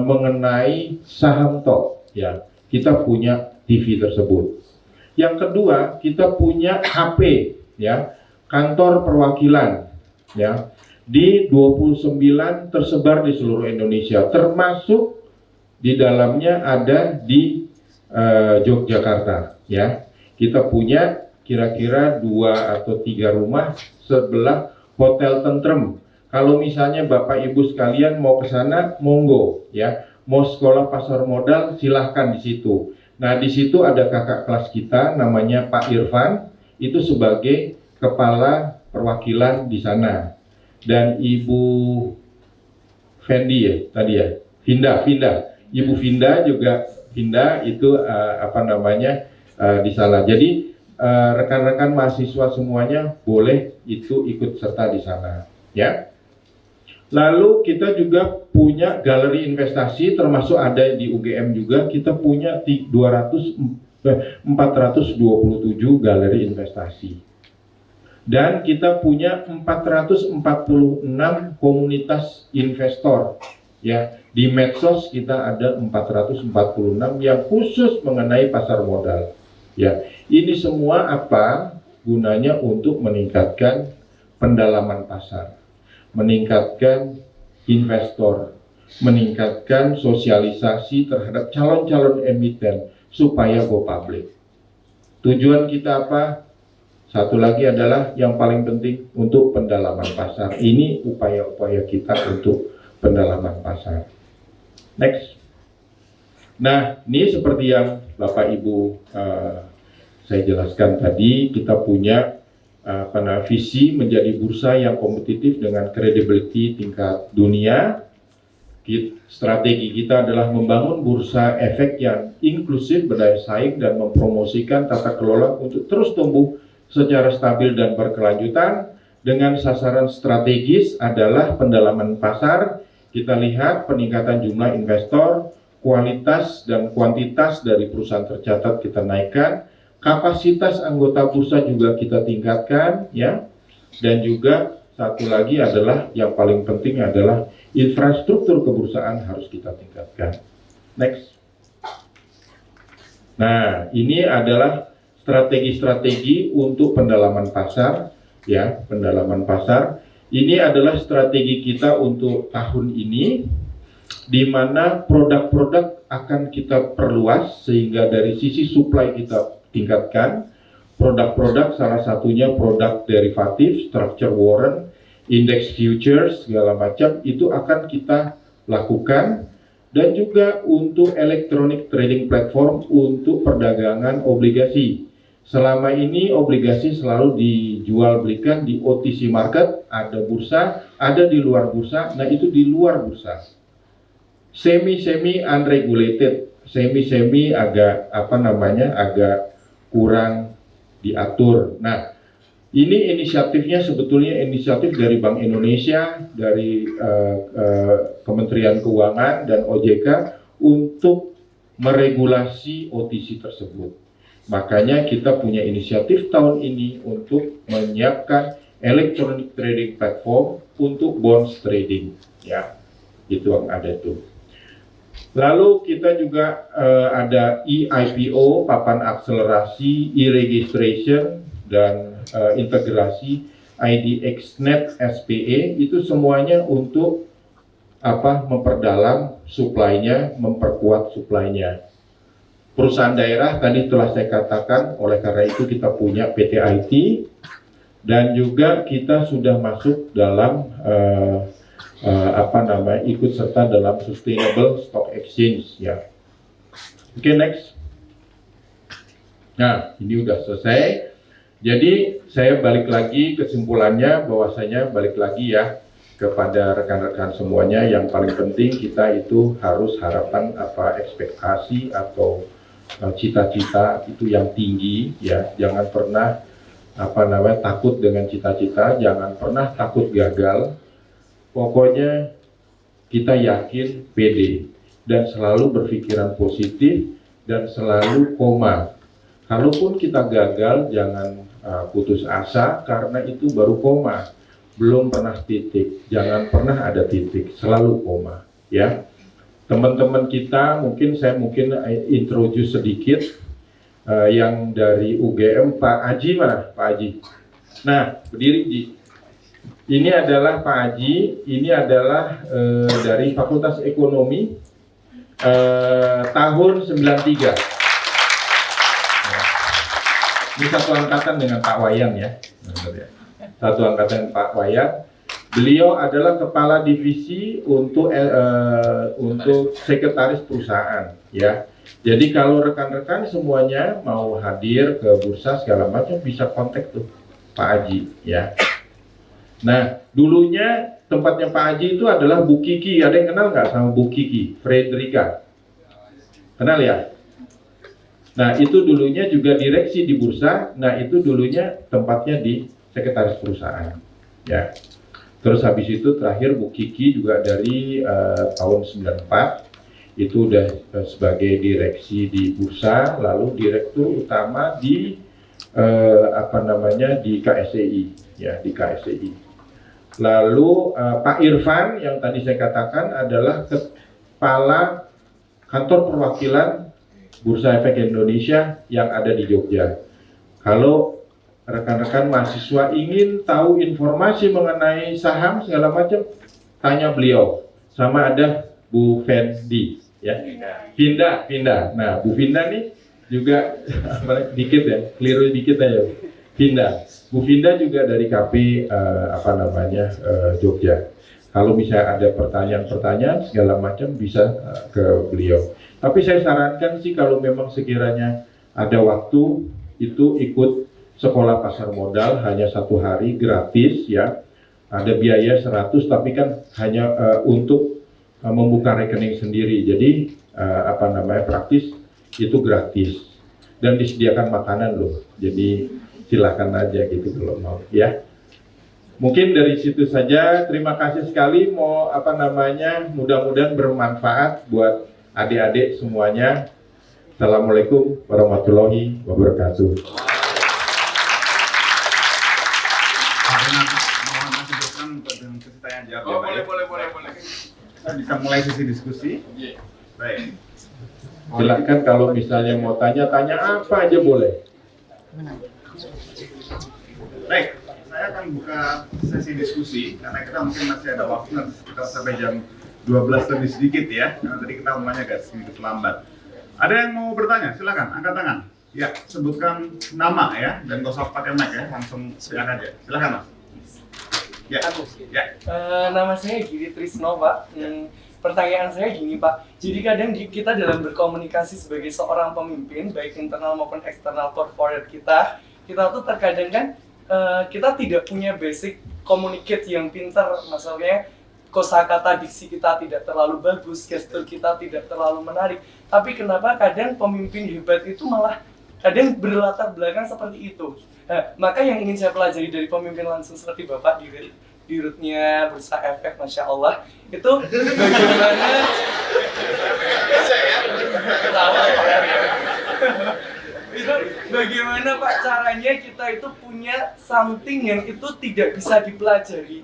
mengenai saham top ya. Kita punya TV tersebut. Yang kedua, kita punya HP ya, kantor perwakilan ya, di 29 tersebar di seluruh Indonesia, termasuk di dalamnya ada di Yogyakarta ya. Kita punya kira-kira 2 atau 3 rumah sebelah Hotel Tentrem. Kalau misalnya Bapak Ibu sekalian mau ke sana, monggo ya. Mau sekolah pasar modal, silahkan di situ. Nah, di situ ada kakak kelas kita namanya Pak Irfan, itu sebagai kepala perwakilan di sana. Dan Ibu Fendi ya tadi ya, Vinda. Ibu Vinda juga, Vinda itu di sana. Jadi rekan-rekan mahasiswa semuanya boleh itu ikut serta di sana ya. Lalu kita juga punya galeri investasi, termasuk ada di UGM juga. Kita punya 427 galeri investasi. Dan kita punya 446 komunitas investor ya. Di medsos kita ada 446 yang khusus mengenai pasar modal ya. Ini semua apa gunanya? Untuk meningkatkan pendalaman pasar, meningkatkan investor, meningkatkan sosialisasi terhadap calon-calon emiten supaya go public. Tujuan kita apa? Satu lagi adalah yang paling penting untuk pendalaman pasar. Ini upaya-upaya kita untuk pendalaman pasar. Next. Nah, ini seperti yang Bapak Ibu saya jelaskan tadi, kita punya visi menjadi bursa yang kompetitif dengan credibility tingkat dunia. Strategi kita adalah membangun bursa efek yang inklusif, berdaya saing, dan mempromosikan tata kelola untuk terus tumbuh secara stabil dan berkelanjutan. Dengan sasaran strategis adalah pendalaman pasar. Kita lihat peningkatan jumlah investor, kualitas dan kuantitas dari perusahaan tercatat kita naikkan, kapasitas anggota bursa juga kita tingkatkan ya, dan juga satu lagi adalah yang paling penting adalah infrastruktur kebursaaan harus kita tingkatkan. Next. Nah, ini adalah strategi-strategi untuk pendalaman pasar ya, pendalaman pasar. Ini adalah strategi kita untuk tahun ini, di mana produk-produk akan kita perluas sehingga dari sisi supply kita tingkatkan. Produk-produk salah satunya produk derivatif, structure warrant, index futures segala macam itu akan kita lakukan, dan juga untuk electronic trading platform untuk perdagangan obligasi. Selama ini obligasi selalu dijual belikan di OTC market, ada bursa, ada di luar bursa. Nah itu di luar bursa, semi unregulated, semi agak agak kurang diatur. Nah ini inisiatifnya sebetulnya inisiatif dari Bank Indonesia, dari Kementerian Keuangan dan OJK untuk meregulasi OTC tersebut. Makanya kita punya inisiatif tahun ini untuk menyiapkan electronic trading platform untuk bonds trading, ya, itu yang ada tuh. Lalu kita juga ada e-IPO, papan akselerasi, e-registration, dan integrasi IDXnet SPE, itu semuanya untuk memperdalam supply-nya, memperkuat supply-nya. Perusahaan daerah tadi telah saya katakan, oleh karena itu kita punya PT IT, dan juga kita sudah masuk dalam ikut serta dalam Sustainable Stock Exchange, ya. Oke, next. Nah, ini udah selesai. Jadi saya balik lagi, kesimpulannya bahwasanya balik lagi ya kepada rekan-rekan semuanya, yang paling penting kita itu harus harapan ekspektasi atau cita-cita itu yang tinggi, ya. Jangan pernah takut dengan cita-cita, jangan pernah takut gagal. Pokoknya kita yakin, pede, dan selalu berpikiran positif dan selalu koma. Kalaupun kita gagal, jangan putus asa, karena itu baru koma, belum pernah titik. Jangan pernah ada titik, selalu koma, ya. Teman-teman kita, saya mungkin introduce sedikit yang dari UGM, Pak Aji mana? Pak Aji. Nah, berdiri Ji. Ini adalah Pak Aji, ini adalah dari Fakultas Ekonomi tahun 93. Ini satu angkatan dengan Pak Wayan, ya. Satu angkatan dengan Pak Wayan. Beliau adalah kepala divisi untuk sekretaris perusahaan, ya. Jadi kalau rekan-rekan semuanya mau hadir ke bursa segala macam, bisa kontak tuh Pak Aji, ya. Nah, dulunya tempatnya Pak Aji itu adalah Bu Kiki. Ada yang kenal nggak sama Bu Kiki? Fredrika. Kenal ya? Nah, itu dulunya juga direksi di bursa. Nah, itu dulunya tempatnya di sekretaris perusahaan, ya. Terus habis itu terakhir Bu Kiki juga dari tahun 94 itu udah sebagai direksi di bursa, lalu direktur utama di di KSEI, ya, di KSEI. Lalu Pak Irfan yang tadi saya katakan adalah kepala kantor perwakilan Bursa Efek Indonesia yang ada di Jogja. Kalau rekan-rekan mahasiswa ingin tahu informasi mengenai saham segala macam, tanya beliau. Sama ada Bu Fendi, ya. Vinda. Nah, Bu Vinda nih juga dikit ya, keliru dikit aja. Vinda. Bu Vinda juga dari KP Jogja. Kalau misalnya ada pertanyaan segala macam bisa ke beliau. Tapi saya sarankan sih kalau memang sekiranya ada waktu itu ikut sekolah pasar modal, hanya 1 hari gratis, ya. Ada biaya 100, tapi kan hanya untuk membuka rekening sendiri. Jadi praktis itu gratis dan disediakan makanan loh. Jadi silakan aja gitu kalau mau, ya. Mungkin dari situ saja. Terima kasih sekali. Mudah-mudahan bermanfaat buat adik-adik semuanya. Assalamualaikum warahmatullahi wabarakatuh. Boleh. Kita bisa mulai sesi diskusi. Baik. Silakan kalau misalnya mau tanya apa aja boleh. Baik, saya akan buka sesi diskusi karena kita mungkin masih ada waktu sekitar sampai jam 12 lebih sedikit, ya. Karena tadi kita mulainya agak sedikit lambat. Ada yang mau bertanya? Silakan, angkat tangan. Ya, sebutkan nama, ya, dan gak usah pakai mic, ya, langsung silakan aja. Silakan, Mas. Ya. Aku. Ya. Nama saya Giri Trisno, Pak. Pertanyaan saya gini, Pak. Jadi kadang kita dalam berkomunikasi sebagai seorang pemimpin, baik internal maupun eksternal corporate kita tuh terkadang kan kita tidak punya basic communicate yang pintar. Maksudnya kosakata diksi kita tidak terlalu bagus, gestur kita tidak terlalu menarik. Tapi kenapa kadang pemimpin hebat itu malah kadang berlatar belakang seperti itu. Maka yang ingin saya pelajari dari pemimpin langsung seperti Bapak di rootnya Bursa Efek, Masya Allah, itu bagaimana itu bagaimana Pak caranya kita itu punya something yang itu tidak bisa dipelajari,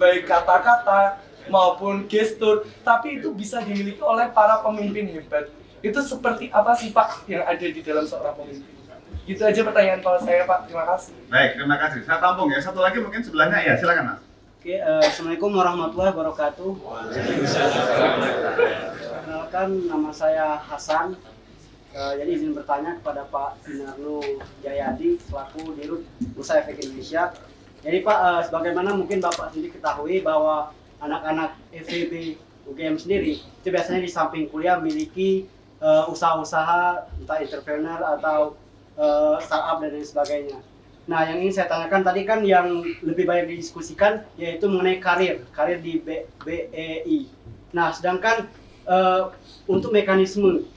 baik kata-kata maupun gestur, tapi itu bisa dimiliki oleh para pemimpin hebat. Itu seperti apa sih Pak yang ada di dalam seorang pemimpin? Gitu aja pertanyaan kalau saya, Pak. Terima kasih. Baik, terima kasih. Saya tampung ya. Satu lagi mungkin sebelahnya, ya silakan Mas. Oke, Assalamualaikum warahmatullahi wabarakatuh. Perkenalkan, nama saya Hasan. Jadi izin bertanya kepada Pak Dinarno Jayadi selaku Dirut Bursa Efek Indonesia. Jadi Pak, sebagaimana mungkin Bapak sendiri ketahui bahwa anak-anak FEB UGM sendiri itu biasanya di samping kuliah memiliki usaha-usaha entah entrepreneur atau startup dan lain sebagainya. Nah, yang ingin saya tanyakan tadi kan yang lebih banyak didiskusikan yaitu mengenai karir di BEI. Nah, sedangkan untuk mekanisme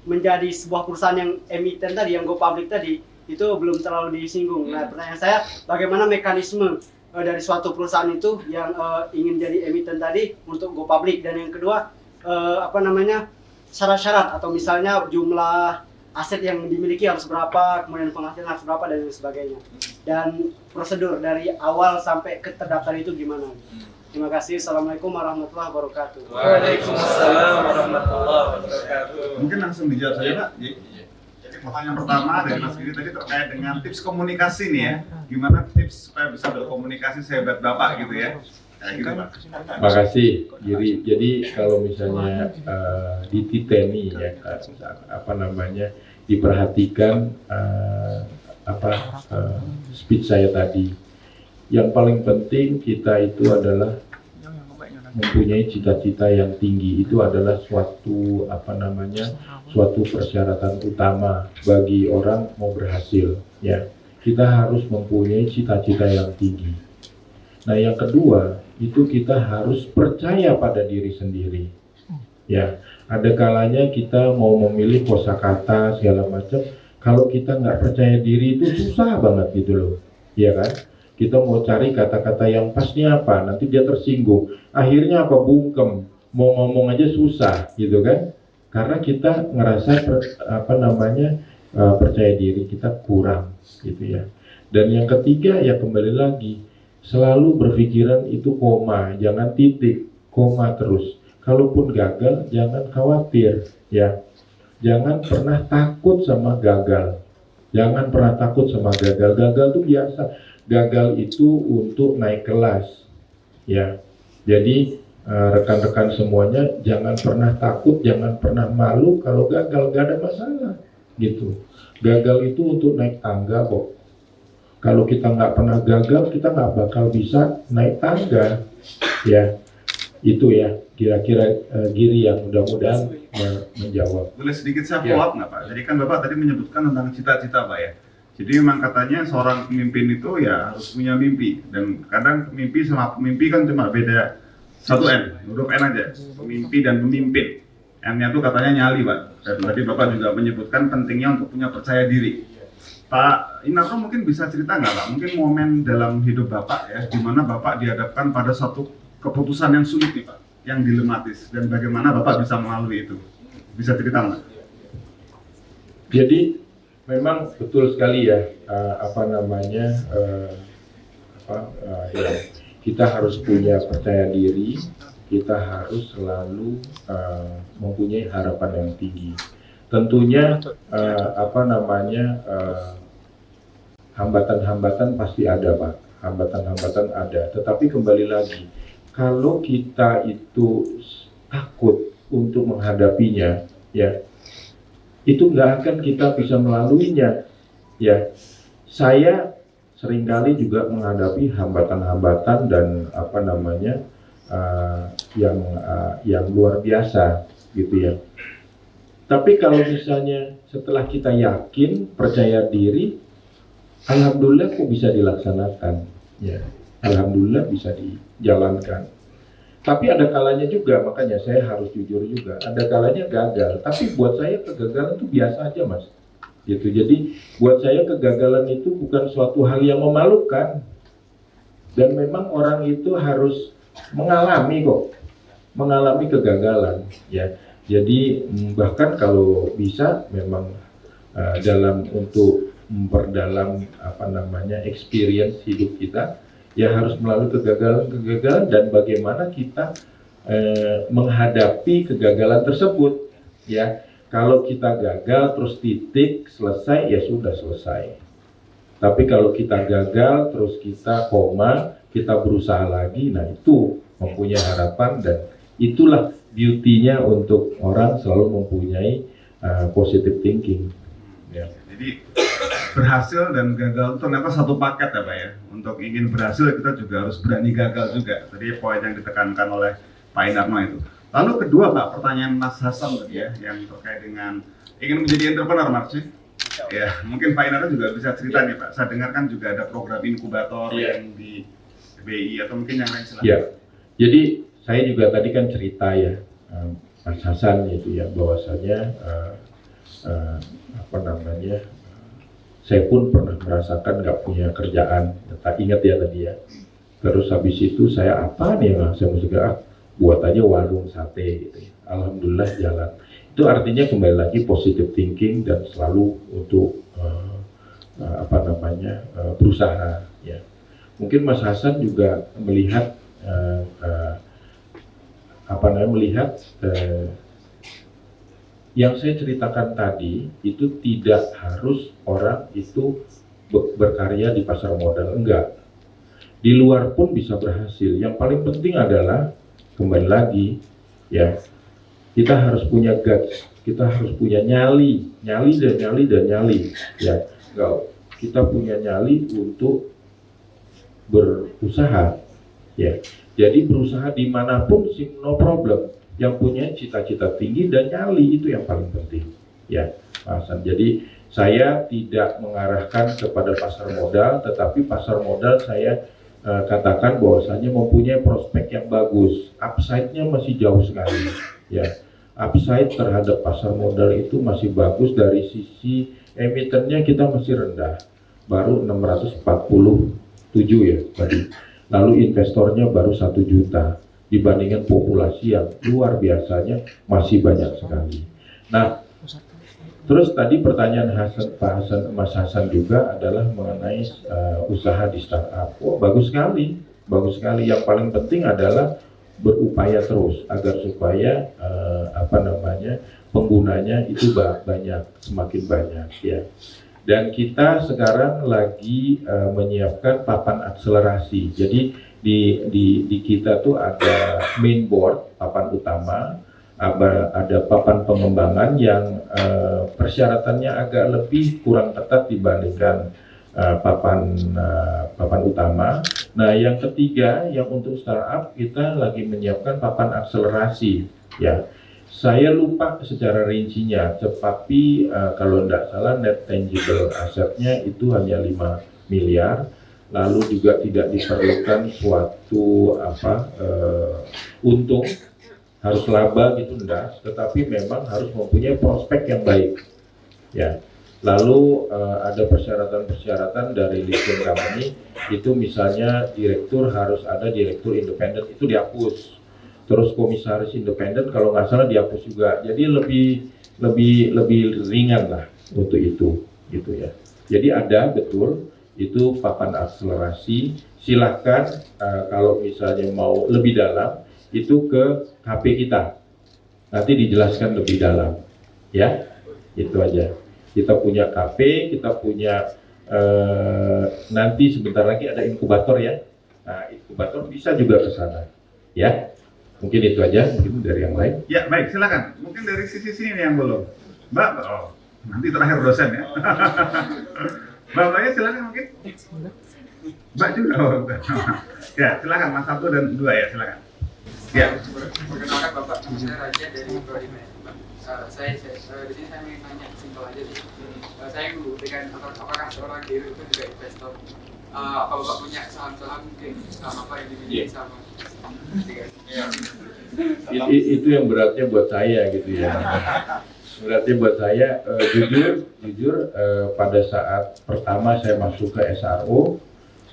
menjadi sebuah perusahaan yang emiten tadi, yang go public tadi, itu belum terlalu disinggung. Nah, pertanyaan saya, bagaimana mekanisme dari suatu perusahaan itu yang ingin jadi emiten tadi untuk go public, dan yang kedua syarat-syarat atau misalnya jumlah aset yang dimiliki harus berapa, kemudian penghasilan harus berapa dan sebagainya. Dan prosedur dari awal sampai ke terdaftar itu gimana? Terima kasih. Assalamualaikum warahmatullahi wabarakatuh. Waalaikumsalam warahmatullahi wabarakatuh. Mungkin langsung dijawab saja Pak. Jadi pertanyaan pertama dari Mas Giri tadi terkait dengan tips komunikasi nih ya. Gimana tips supaya bisa berkomunikasi sehebat Bapak gitu ya. Gitu Pak. Terima kasih, Giri. Jadi kalau misalnya dititeni ya, diperhatikan speech saya tadi. Yang paling penting kita itu adalah mempunyai cita-cita yang tinggi. Itu adalah suatu persyaratan utama bagi orang mau berhasil. Ya, kita harus mempunyai cita-cita yang tinggi. Nah, yang kedua itu kita harus percaya pada diri sendiri. Ya, ada kalanya kita mau memilih kosakata segala macam, kalau kita nggak percaya diri itu susah banget gitu loh, ya kan? Kita mau cari kata-kata yang pasnya apa, nanti dia tersinggung, akhirnya apa, bungkem, mau ngomong aja susah gitu kan? Karena kita ngerasa percaya diri kita kurang gitu ya. Dan yang ketiga ya kembali lagi, selalu berpikiran itu koma, jangan titik, koma terus. Kalaupun gagal, jangan khawatir, ya. Jangan pernah takut sama gagal. Jangan pernah takut sama gagal. Gagal itu biasa. Gagal itu untuk naik kelas, ya. Jadi rekan-rekan semuanya jangan pernah takut, jangan pernah malu kalau gagal, gak ada masalah, gitu. Gagal itu untuk naik tangga kok. Kalau kita nggak pernah gagal, kita nggak bakal bisa naik tangga, ya. Itu ya, kira-kira Giri yang mudah-mudahan menjawab. Boleh sedikit saya follow up nggak Pak? Jadi kan Bapak tadi menyebutkan tentang cita-cita Pak ya. Jadi memang katanya seorang pemimpin itu ya harus punya mimpi. Dan kadang mimpi sama pemimpi kan cuma beda satu N, huruf N aja. Pemimpi dan pemimpin. N-nya itu katanya nyali Pak. Dan tadi Bapak juga menyebutkan pentingnya untuk punya percaya diri. Pak Inarno mungkin bisa cerita nggak Pak? Mungkin momen dalam hidup Bapak ya, di mana Bapak dihadapkan pada satu keputusan yang sulit nih Pak, yang dilematis, dan bagaimana Bapak bisa melalui itu? Bisa cerita nggak? Jadi memang betul sekali ya, kita harus punya percaya diri, kita harus selalu mempunyai harapan yang tinggi. Tentunya hambatan-hambatan pasti ada Pak, hambatan-hambatan ada. Tetapi kembali lagi, kalau kita itu takut untuk menghadapinya, ya, itu nggak akan kita bisa melaluinya. Ya, saya seringkali juga menghadapi hambatan-hambatan dan apa namanya yang luar biasa gitu ya. Tapi kalau misalnya setelah kita yakin, percaya diri, alhamdulillah kok bisa dilaksanakan, ya. Alhamdulillah bisa dijalankan. Tapi ada kalanya juga, makanya saya harus jujur juga, ada kalanya gagal. Tapi buat saya kegagalan itu biasa aja, Mas. Gitu. Jadi buat saya kegagalan itu bukan suatu hal yang memalukan. Dan memang orang itu harus mengalami kok, mengalami kegagalan, ya. Jadi bahkan kalau bisa memang dalam untuk memperdalam apa namanya experience hidup kita, ya harus melalui kegagalan dan bagaimana kita menghadapi kegagalan tersebut, ya. Kalau kita gagal terus titik selesai, ya sudah selesai. Tapi kalau kita gagal terus kita koma, kita berusaha lagi, nah itu mempunyai harapan dan itulah beauty-nya untuk orang selalu mempunyai positive thinking. Ya. Jadi berhasil dan gagal itu ternyata satu paket ya Pak ya. Untuk ingin berhasil kita juga harus berani gagal juga. Tadi poin yang ditekankan oleh Pak Inarno itu. Lalu kedua Pak, pertanyaan Mas Hasan tadi ya, yang terkait dengan ingin menjadi entrepreneur Mas. Ya, mungkin Pak Inarno juga bisa cerita nih Pak. Saya dengarkan juga ada program inkubator yang di BI atau mungkin yang lain silakan. Ya. Jadi saya juga tadi kan cerita ya, Mas Hasan itu ya, bahwasanya apa namanya, saya pun pernah merasakan nggak punya kerjaan. Ingat ya tadi ya. Terus habis itu saya apa nih yang saya mesti buat aja warung sate gitu ya. Alhamdulillah jalan. Itu artinya kembali lagi positive thinking dan selalu untuk apa namanya berusaha ya. Mungkin Mas Hasan juga melihat yang saya ceritakan tadi itu tidak harus orang itu berkarya di pasar modal, enggak. Di luar pun bisa berhasil. Yang paling penting adalah kembali lagi ya, kita harus punya guts, kita harus punya nyali ya. Enggak, kita punya nyali untuk berusaha ya. Jadi berusaha dimanapun sih no problem. Yang punya cita-cita tinggi dan nyali itu yang paling penting ya Pak Hasan. Jadi saya tidak mengarahkan kepada pasar modal, tetapi pasar modal saya katakan bahwasanya mempunyai prospek yang bagus. Upside-nya masih jauh sekali ya. Upside terhadap pasar modal itu masih bagus. Dari sisi emitennya kita masih rendah, baru 647 ya tadi. Lalu investornya baru 1 juta dibandingkan populasi yang luar biasanya masih banyak sekali. Nah, terus tadi pertanyaan Mas Hasan juga adalah mengenai usaha di startup. Oh, bagus sekali. Yang paling penting adalah berupaya terus agar supaya penggunanya itu banyak, semakin banyak ya. Dan kita sekarang lagi menyiapkan papan akselerasi. Jadi di kita tuh ada main board, papan utama, ada papan pengembangan yang persyaratannya agak lebih kurang ketat dibandingkan papan utama. Nah, yang ketiga yang untuk startup kita lagi menyiapkan papan akselerasi ya. Saya lupa secara rincinya, tetapi kalau tidak salah net tangible asetnya itu hanya 5 miliar. Lalu juga tidak diperlukan suatu untung, harus laba gitu enggak, tetapi memang harus mempunyai prospek yang baik ya. Lalu ada persyaratan dari listing company itu, misalnya direktur harus ada direktur independen, itu dihapus. Terus komisaris independen kalau nggak salah dihapus juga. Jadi lebih ringan lah untuk itu gitu ya. Jadi ada betul itu papan akselerasi. Silahkan kalau misalnya mau lebih dalam itu ke HP kita, nanti dijelaskan lebih dalam ya. Itu aja. Kita punya KP, kita punya nanti sebentar lagi ada inkubator ya. Nah, inkubator bisa juga ke sana ya. Mungkin itu aja, mungkin dari yang lain. Ya baik, silakan. Mungkin dari sisi sini nih yang belum. Mbak, nanti terakhir dosen ya. Mbaknya silakan mungkin. Mbak juga. Oh, ya, silakan Mas 1 dan 2 ya, silakan. Ya. Perkenalkan Bapak, nama saya Raja dari Prodi Manajemen. Di sini saya ingin tanya simpel aja sih. Saya dengan apakah seorang diri itu juga investor? Apa Bapak punya saham-saham mungkin saham apa yang dimiliki sama? Itu yang beratnya buat saya gitu ya. Beratnya buat saya, jujur pada saat pertama saya masuk ke SRO,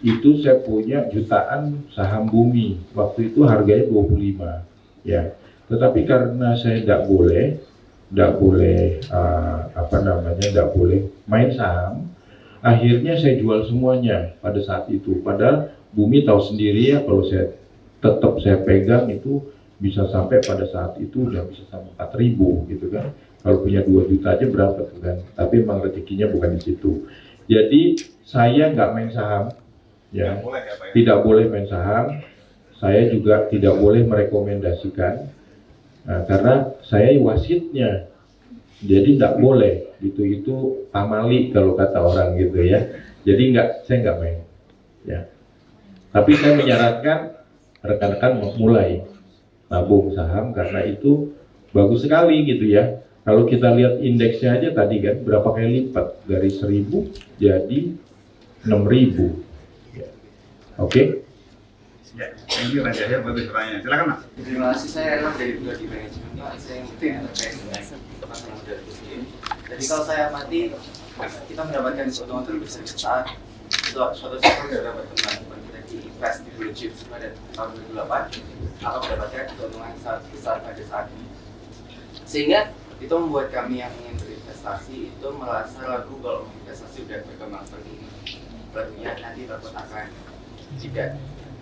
itu saya punya jutaan saham Bumi. Waktu itu harganya 25 ya. Tetapi karena saya tidak boleh main saham, akhirnya saya jual semuanya pada saat itu. Padahal Bumi tahu sendiri ya, kalau saya pegang itu bisa sampai pada saat itu udah bisa sampai 4.000 gitu kan. Kalau punya 2 juta aja berapa tuh kan. Tapi memang rezekinya bukan di situ. Jadi saya nggak main saham, ya. Tidak boleh main saham. Saya juga tidak boleh merekomendasikan, karena saya wasitnya. Jadi nggak boleh. Itu pamali kalau kata orang gitu ya. Jadi saya nggak main. Ya. Tapi saya menyarankan rekan-rekan mulai nabung saham karena itu bagus sekali gitu ya. Kalau kita lihat indeksnya aja tadi kan berapa kali lipat dari 1.000 jadi 6.000. Ya. Oke? Ya, thank you Raja ya, bagus pertanyaan. Silakan Mas. Terima kasih, saya Erwan dari Prodi Manajemen. Saya yang penting terkait dengan pasar modal itu sendiri. Jadi kalau saya amati, kita mendapatkan keuntungan terbesar saat suatu sektor sudah dapat kembang. Kita invest di blue chips pada tahun 2008 atau mendapatkan keuntungan sangat besar pada saat ini. Sehingga itu membuat kami yang ingin berinvestasi itu merasa ragu kalau investasi sudah berkembang seperti ini. Tentunya nanti takut akan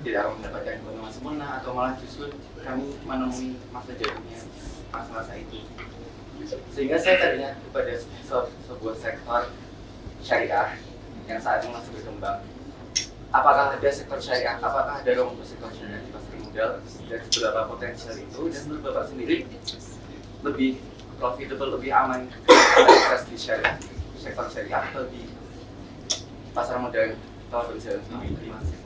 tidak mendapatkan keuntungan sempurna atau malah justru kami menemui masa jadinya masa-masa itu. Sehingga saya teringat kepada sebuah sektor syariah yang saat ini masih berkembang. Apakah ada sektor syariah? Apakah ada ruang untuk sektor syariah di pasar modal? Dan seberapa potensial itu? Dan menurut Bapak sendiri lebih profitable, lebih aman investasi di syariah, sektor syariah atau di pasar modal kalau bisa terima kasih.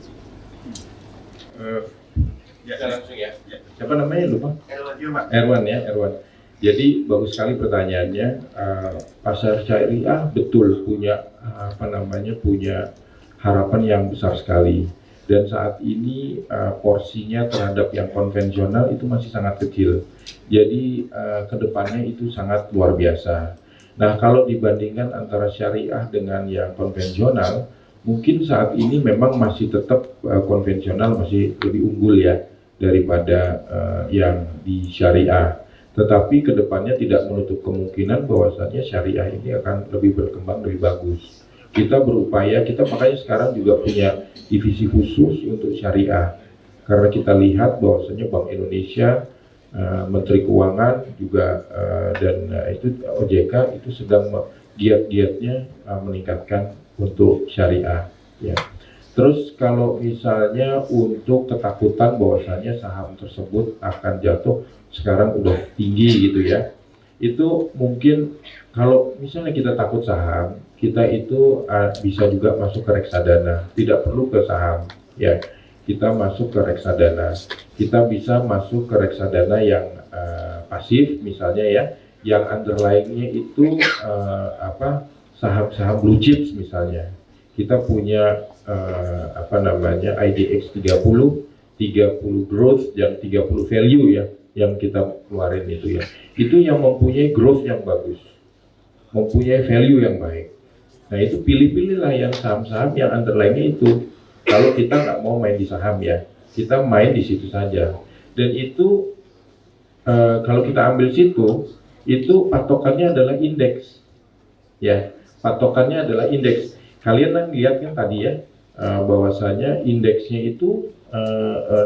Ya langsung ya. Siapa namanya lupa? Erwan. Erwan. Jadi bagus sekali pertanyaannya. Pasar syariah betul punya punya harapan yang besar sekali. Dan saat ini porsinya terhadap yang konvensional itu masih sangat kecil. Jadi kedepannya itu sangat luar biasa. Nah kalau dibandingkan antara syariah dengan yang konvensional, mungkin saat ini memang masih tetap konvensional masih lebih unggul ya daripada yang di syariah. Tetapi kedepannya tidak menutup kemungkinan bahwasannya syariah ini akan lebih berkembang lebih bagus. Kita berupaya, kita makanya sekarang juga punya divisi khusus untuk syariah. Karena kita lihat bahwasanya Bank Indonesia, Menteri Keuangan juga dan itu OJK itu sedang giat-giatnya meningkatkan untuk syariah. Ya. Terus kalau misalnya untuk ketakutan bahwasanya saham tersebut akan jatuh sekarang udah tinggi gitu ya. Itu mungkin kalau misalnya kita takut saham, kita itu bisa juga masuk ke reksadana, tidak perlu ke saham ya. Kita masuk ke reksadana, kita bisa masuk ke reksadana yang pasif misalnya ya, yang underlying-nya itu saham-saham blue chips misalnya. Kita punya IDX 30 growth dan 30 value ya yang kita keluarin itu ya. Itu yang mempunyai growth yang bagus, mempunyai value yang baik. Nah itu pilih-pilihlah yang saham-saham yang underlying-nya itu. Kalau kita nggak mau main di saham ya, kita main di situ saja. Dan itu kalau kita ambil situ, itu patokannya adalah indeks. Ya, patokannya adalah indeks. Kalian kan lihat kan tadi ya, bahwasanya indeksnya itu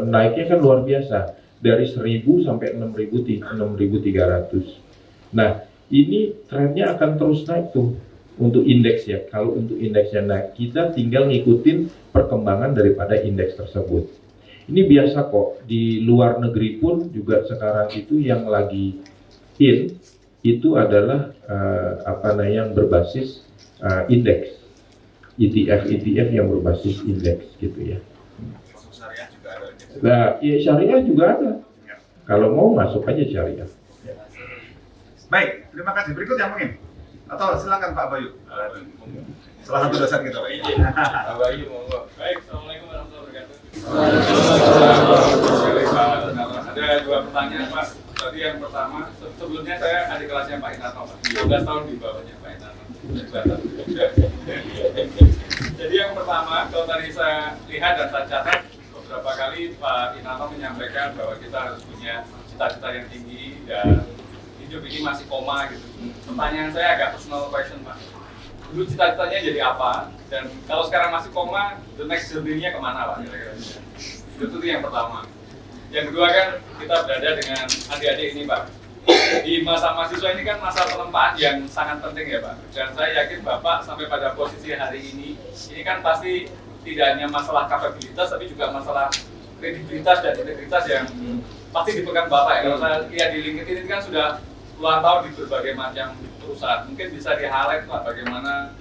naiknya kan luar biasa. Dari 1.000 sampai 6.300. Nah, ini trennya akan terus naik tuh. Untuk indeks ya, kalau untuk indeksnya naik, kita tinggal ngikutin perkembangan daripada indeks tersebut. Ini biasa kok, di luar negeri pun juga sekarang itu yang lagi in, itu adalah yang berbasis indeks. ETF yang berbasis indeks gitu ya. Nah, ya syariah juga ada. Kalau mau masuk aja syariah. Baik, terima kasih. Berikut yang mungkin. Atau silakan Pak Bayu. Salah satu dosen kita. Pak Bayu, monggo. Baik, assalamualaikum warahmatullahi wabarakatuh. Ada dua pertanyaan Pak. Tadi yang pertama, sebelumnya saya adik kelasnya Pak Inarno, Pak. 12 tahun di bawahnya Pak Inarno. Jadi yang pertama, kalau tadi saya lihat dan saya catat, beberapa kali Pak Inarno menyampaikan bahwa kita harus punya cita-cita yang tinggi dan hidup ini masih koma gitu. Pertanyaan saya agak personal question Pak. Dulu cita-citanya jadi apa? Dan kalau sekarang masih koma, the next journey-nya kemana Pak? Kira-kira. Itu yang pertama. Yang kedua kan kita berada dengan adik-adik ini Pak. Di masa mahasiswa ini kan masa penempaan yang sangat penting ya Pak. Dan saya yakin Bapak sampai pada posisi hari ini kan pasti tidak hanya masalah kapabilitas tapi juga masalah kredibilitas dan integritas yang pasti dipegang Bapak ya. Kalau saya lihat di LinkedIn ini kan sudah puluhan tahun di berbagai macam perusahaan. Mungkin bisa di-highlight Pak bagaimana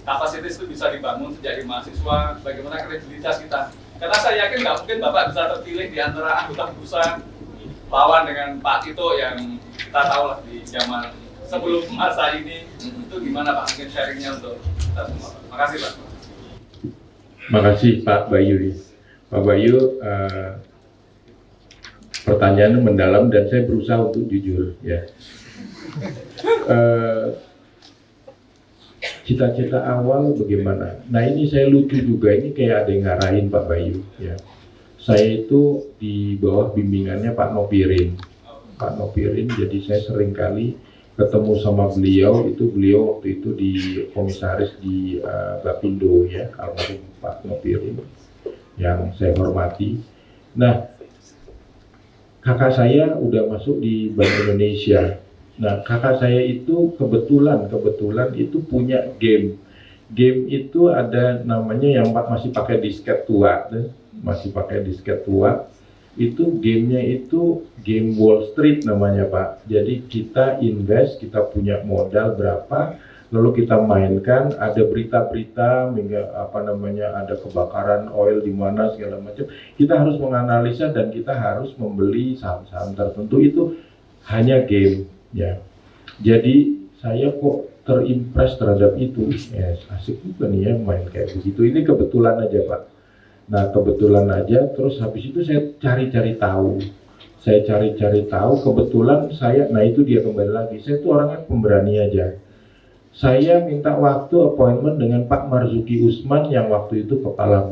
kapasitas itu bisa dibangun sejak di mahasiswa, bagaimana kredibilitas kita. Karena saya yakin nggak mungkin Bapak bisa terpilih di antara anggota bursa lawan dengan Pak Tito yang kita tahu lah di zaman sebelum masa ini. Itu gimana Pak? Mungkin sharingnya untuk kita semua. Makasih Pak. Makasih Pak Bayu. Pak Bayu, pertanyaan mendalam dan saya berusaha untuk jujur ya. Cita-cita awal bagaimana? Nah ini saya lucu juga, ini kayak ada yang ngarahin Pak Bayu ya. Saya itu di bawah bimbingannya Pak Nopirin. Pak Nopirin, jadi saya sering kali ketemu sama beliau, itu beliau waktu itu di komisaris di Bapindo ya, almarhum Pak Nopirin yang saya hormati. Nah, kakak saya udah masuk di Bank Indonesia. Nah, kakak saya itu kebetulan itu punya game. Game itu ada namanya yang masih pakai disket tua, Itu gamenya itu game Wall Street namanya Pak. Jadi kita invest, kita punya modal berapa, lalu kita mainkan. Ada berita-berita, ada kebakaran oil di mana segala macam. Kita harus menganalisa dan kita harus membeli saham-saham tertentu. Itu hanya game. Ya, jadi saya kok terimpress terhadap itu. Ya, asik juga nih ya main kayak begitu. Ini kebetulan aja Pak. Nah kebetulan aja. Terus habis itu saya cari-cari tahu. Kebetulan saya, nah itu dia kembali lagi. Saya tuh orangnya pemberani aja. Saya minta waktu appointment dengan Pak Marzuki Usman yang waktu itu kepala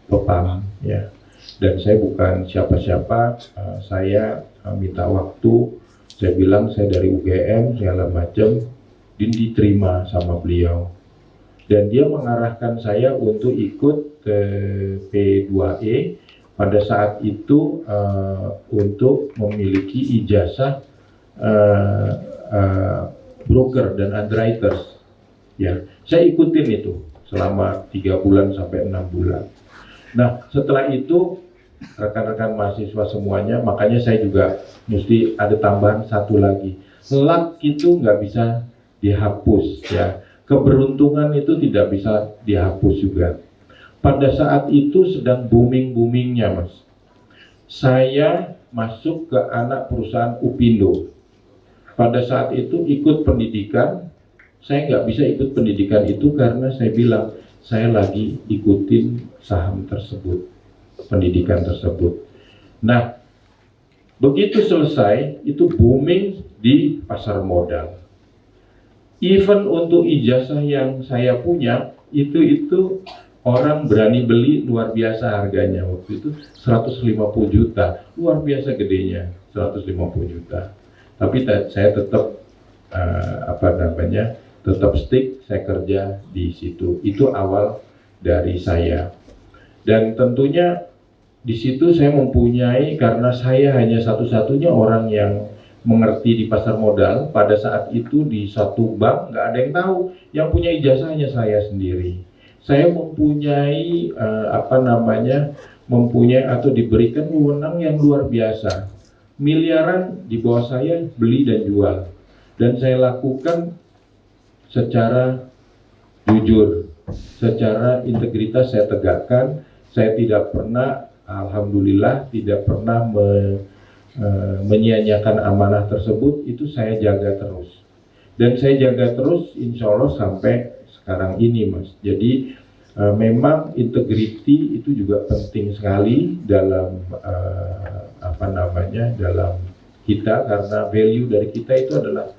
Bepam. Ya. Dan saya bukan siapa-siapa. Saya minta waktu. Saya bilang saya dari UGM segala macam, diterima sama beliau. Dan dia mengarahkan saya untuk ikut ke P2E pada saat itu untuk memiliki ijazah broker dan underwriters. Ya, saya ikutin itu selama 3 bulan sampai 6 bulan. Nah, setelah itu rekan-rekan mahasiswa semuanya, makanya saya juga mesti ada tambahan satu lagi. Luck itu nggak bisa dihapus ya. Keberuntungan itu tidak bisa dihapus juga. Pada saat itu sedang booming-boomingnya Mas. Saya masuk ke anak perusahaan Upindo. Pada saat itu ikut pendidikan, saya nggak bisa ikut pendidikan itu karena saya bilang saya lagi ikutin saham tersebut, pendidikan tersebut. Nah, begitu selesai, itu booming di pasar modal. Even untuk ijazah yang saya punya, itu orang berani beli luar biasa harganya. Waktu itu 150 juta, luar biasa gedenya, 150 juta. Tapi saya tetap, tetap stick, saya kerja di situ. Itu awal dari saya. Dan tentunya di situ saya mempunyai, karena saya hanya satu-satunya orang yang mengerti di pasar modal pada saat itu di satu bank, nggak ada yang tahu. Yang punya ijazah hanya saya sendiri. Saya mempunyai mempunyai atau diberikan wewenang yang luar biasa. Miliaran di bawah saya beli dan jual, dan saya lakukan secara jujur secara integritas saya tegakkan. Saya tidak pernah, alhamdulillah, tidak pernah menyia-nyiakan amanah tersebut. Itu saya jaga terus. Dan saya jaga terus insya Allah sampai sekarang ini, Mas. Jadi memang integriti itu juga penting sekali dalam dalam kita, karena value dari kita itu adalah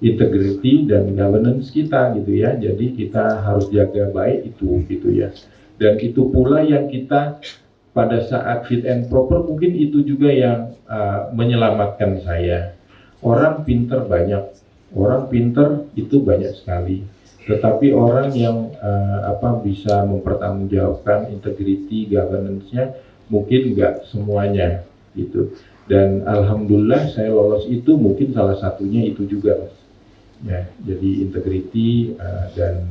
integrity dan governance kita gitu ya. Jadi kita harus jaga baik itu gitu ya. Dan itu pula yang kita pada saat fit and proper mungkin itu juga yang menyelamatkan saya. Orang pinter banyak, orang pinter itu banyak sekali. Tetapi orang yang bisa mempertanggungjawabkan integrity governance-nya mungkin nggak semuanya gitu. Dan alhamdulillah saya lolos itu mungkin salah satunya itu juga, Mas. Ya, jadi integrity dan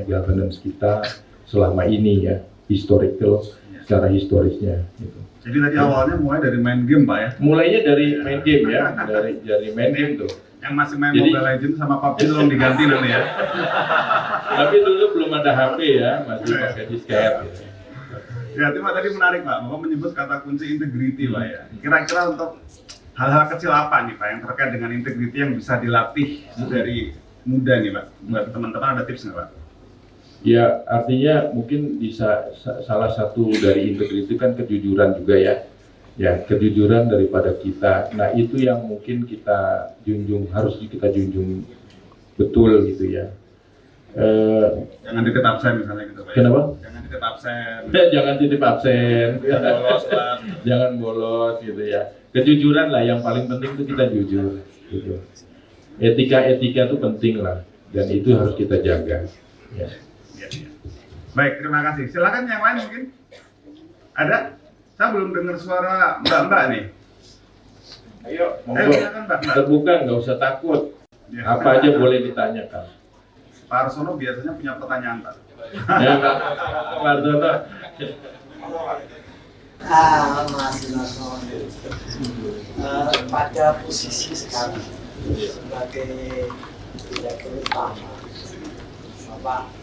governance kita selama ini ya, historical secara historisnya gitu. Jadi tadi awalnya mulai dari main game, Pak ya? Mulainya dari main game ya, dari main game tuh. Yang masih main Jadi- Mobile Legends sama PUBG tolong diganti nanti ya. Tapi dulu belum ada HP ya, masih pakai disket gitu. Ya, itu Pak tadi menarik Pak, Bapak menyebut kata kunci integrity Pak ya. Kira-kira untuk hal-hal kecil apa nih Pak yang terkait dengan integrity yang bisa dilatih dari muda nih Pak? Buat teman-teman ada tips nggak Pak? Ya, artinya mungkin bisa salah satu dari integrity kan kejujuran juga ya. Ya, kejujuran daripada kita. Nah, itu yang mungkin kita junjung, harus kita junjung betul gitu ya. Jangan dikit absen misalnya gitu Pak ya? Kenapa? Jangan dikit absen. Jangan titip absen, Jangan bolos Pak. jangan bolos gitu ya. Kejujuran lah, yang paling penting itu kita jujur gitu. Etika itu penting lah, dan itu harus kita jaga. Ya. Ya, ya. Baik, terima kasih. Silakan yang lain mungkin. Ada? Saya belum dengar suara Mbak-mbak nih. Ayo. Monggo, Silakan Mbak. terbuka, nggak usah takut. Ya. Apa aja boleh ditanyakan. Pak Arsono biasanya punya pertanyaan Pak. Ya, Pak Mardono. Mas Narno, pada posisi sekarang sebagai direktur utama, Bapak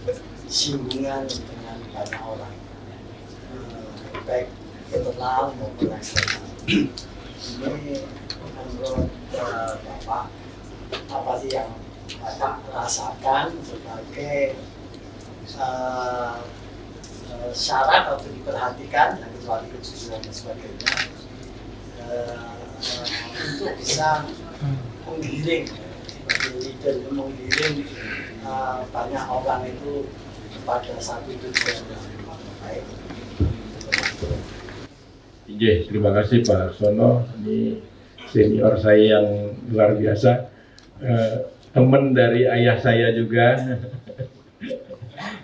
bersinggungan dengan banyak orang, baik internal maupun eksternal. Ini menurut Bapak, apa sih yang Bapak rasakan sebagai syarat atau diperhatikan, dan kecuali kejujuran dan sebagainya, untuk bisa menggiring sebagai leader, menggiring banyak orang itu pada satu tujuan yang baik. Terima kasih Pak Arsono. Ini senior saya yang luar biasa, teman dari ayah saya juga.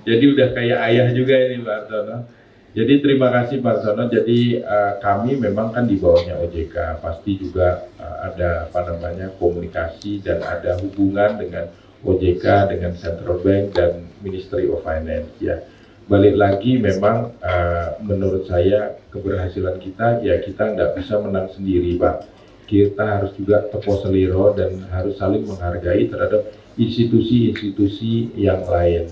Jadi udah kayak ayah juga ini Pak Arsono. Jadi terima kasih Pak Arsono. Jadi kami memang kan di bawahnya OJK, pasti juga ada komunikasi dan ada hubungan dengan OJK, dengan Central Bank dan Ministry of Finance ya. Balik lagi memang menurut saya keberhasilan kita ya, kita nggak bisa menang sendiri Pak. Kita harus juga tepo seliro dan harus saling menghargai terhadap institusi-institusi yang lain.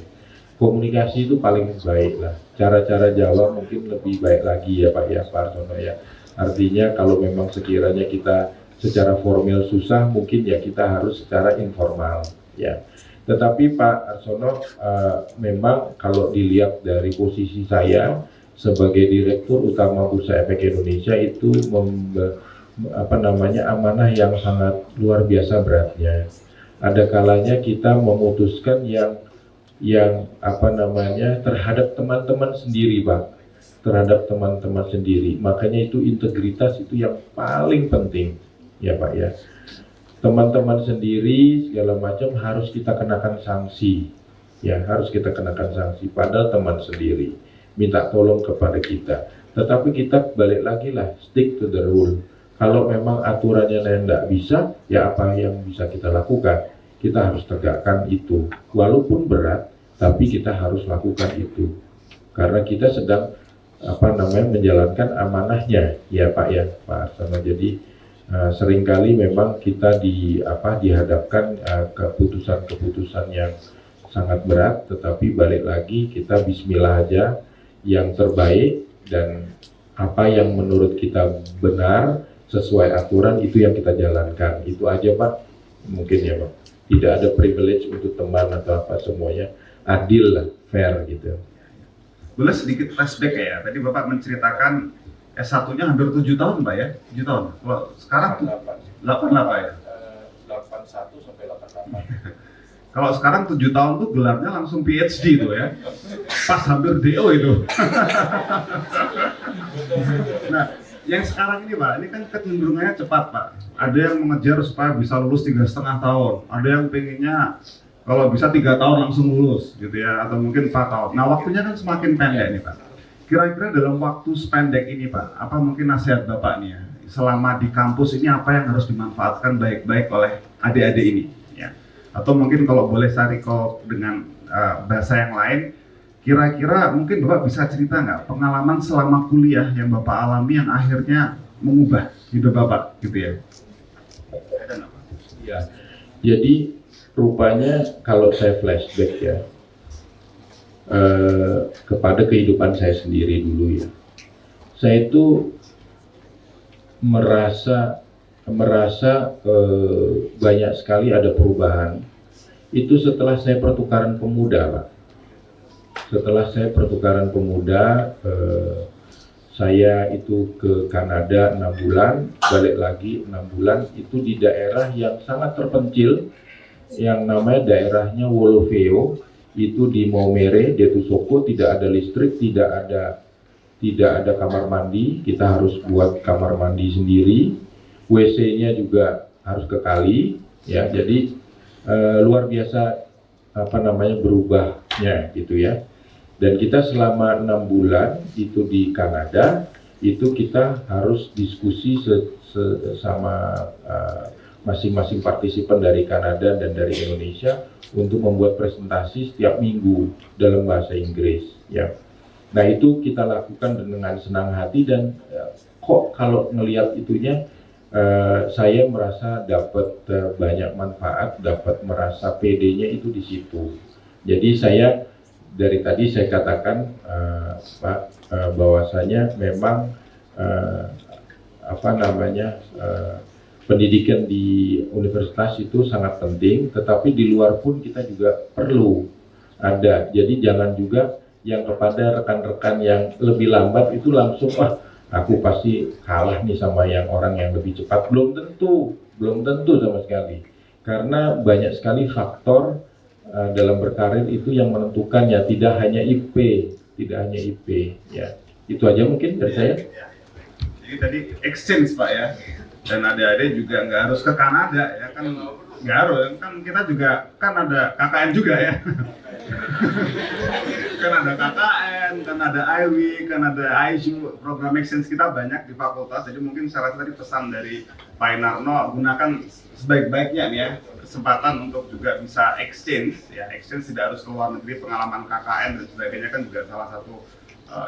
Komunikasi itu paling baik lah. Cara-cara jawab mungkin lebih baik lagi ya Pak Arsono ya. Artinya kalau memang sekiranya kita secara formal susah, mungkin ya kita harus secara informal ya. Tetapi Pak Arsono, memang kalau dilihat dari posisi saya sebagai Direktur Utama Bursa Efek Indonesia itu amanah yang sangat luar biasa beratnya. Ada kalanya kita memutuskan yang terhadap teman-teman sendiri Pak, terhadap teman-teman sendiri. Makanya itu integritas itu yang paling penting ya Pak ya. Teman-teman sendiri segala macam harus kita kenakan sanksi ya, harus kita kenakan sanksi pada teman sendiri, minta tolong kepada kita. Tetapi kita balik lagi lah, stick to the rule. Kalau memang aturannya tidak bisa, ya apa yang bisa kita lakukan? Kita harus tegakkan itu, walaupun berat, tapi kita harus lakukan itu karena kita sedang menjalankan amanahnya ya Pak Arsono. Jadi seringkali memang kita dihadapkan keputusan-keputusan yang sangat berat, tetapi balik lagi kita bismillah aja, yang terbaik dan apa yang menurut kita benar sesuai aturan itu yang kita jalankan. Itu aja Pak, mungkin ya Pak. Tidak ada privilege untuk teman atau apa, semuanya adil lah, fair gitu. Boleh sedikit flashback ya, tadi Bapak menceritakan S1-nya hampir 7 tahun Pak ya? 7 tahun? Kalau sekarang 8 Pak ya? 81 sampai 88. Kalau sekarang 7 tahun tuh gelarnya langsung PhD tuh ya. Pas hampir DO itu. Nah, yang sekarang ini Pak, ini kan kecenderungannya cepat Pak. Ada yang mengejar supaya bisa lulus 3,5 tahun. Ada yang pengennya kalau bisa 3 tahun langsung lulus gitu ya, atau mungkin 4 tahun. Nah, waktunya kan semakin pendek nih Pak. Kira-kira dalam waktu sependek ini Pak, apa mungkin nasihat Bapak nih ya? Selama di kampus ini apa yang harus dimanfaatkan baik-baik oleh adik-adik ini? Ya. Atau mungkin kalau boleh saya recall dengan bahasa yang lain, kira-kira mungkin Bapak bisa cerita nggak pengalaman selama kuliah yang Bapak alami yang akhirnya mengubah hidup Bapak gitu ya? Ada nggak Pak? Ya, jadi rupanya kalau saya flashback ya kepada kehidupan saya sendiri dulu ya, saya itu merasa banyak sekali ada perubahan itu setelah saya pertukaran pemuda Pak. Setelah saya pertukaran pemuda, saya itu ke Kanada 6 bulan, balik lagi 6 bulan, itu di daerah yang sangat terpencil, yang namanya daerahnya Wolofeo, itu di Maumere, Detusoko, tidak ada listrik, tidak ada kamar mandi, kita harus buat kamar mandi sendiri, WC-nya juga harus ke kali, ya, jadi luar biasa berubahnya gitu ya. Dan kita selama 6 bulan itu di Kanada, itu kita harus diskusi sama masing-masing partisipan dari Kanada dan dari Indonesia untuk membuat presentasi setiap minggu dalam bahasa Inggris ya. Nah itu kita lakukan dengan senang hati dan kok kalau ngelihat itunya saya merasa dapat banyak manfaat, dapat merasa PD-nya itu di situ. Jadi saya dari tadi saya katakan Pak bahwasanya memang pendidikan di universitas itu sangat penting, tetapi di luar pun kita juga perlu ada. Jadi jangan juga yang kepada rekan-rekan yang lebih lambat itu langsung aku pasti kalah nih sama yang orang yang lebih cepat. Belum tentu sama sekali. Karena banyak sekali faktor dalam berkarir itu yang menentukannya, tidak hanya IP ya. Itu aja mungkin dari saya. Jadi tadi exchange Pak ya. Dan adik-adik juga nggak harus ke Kanada ya kan, nggak harus kan, kita juga kan ada KKN juga ya. Kan ada KKN, kan ada IW, kan ada ISU, program exchange kita banyak di fakultas. Jadi mungkin saya rasa tadi pesan dari Pak Inarno, gunakan sebaik-baiknya nih ya kesempatan untuk juga bisa exchange ya. Exchange tidak harus ke luar negeri, pengalaman KKN dan sebagainya kan juga salah satu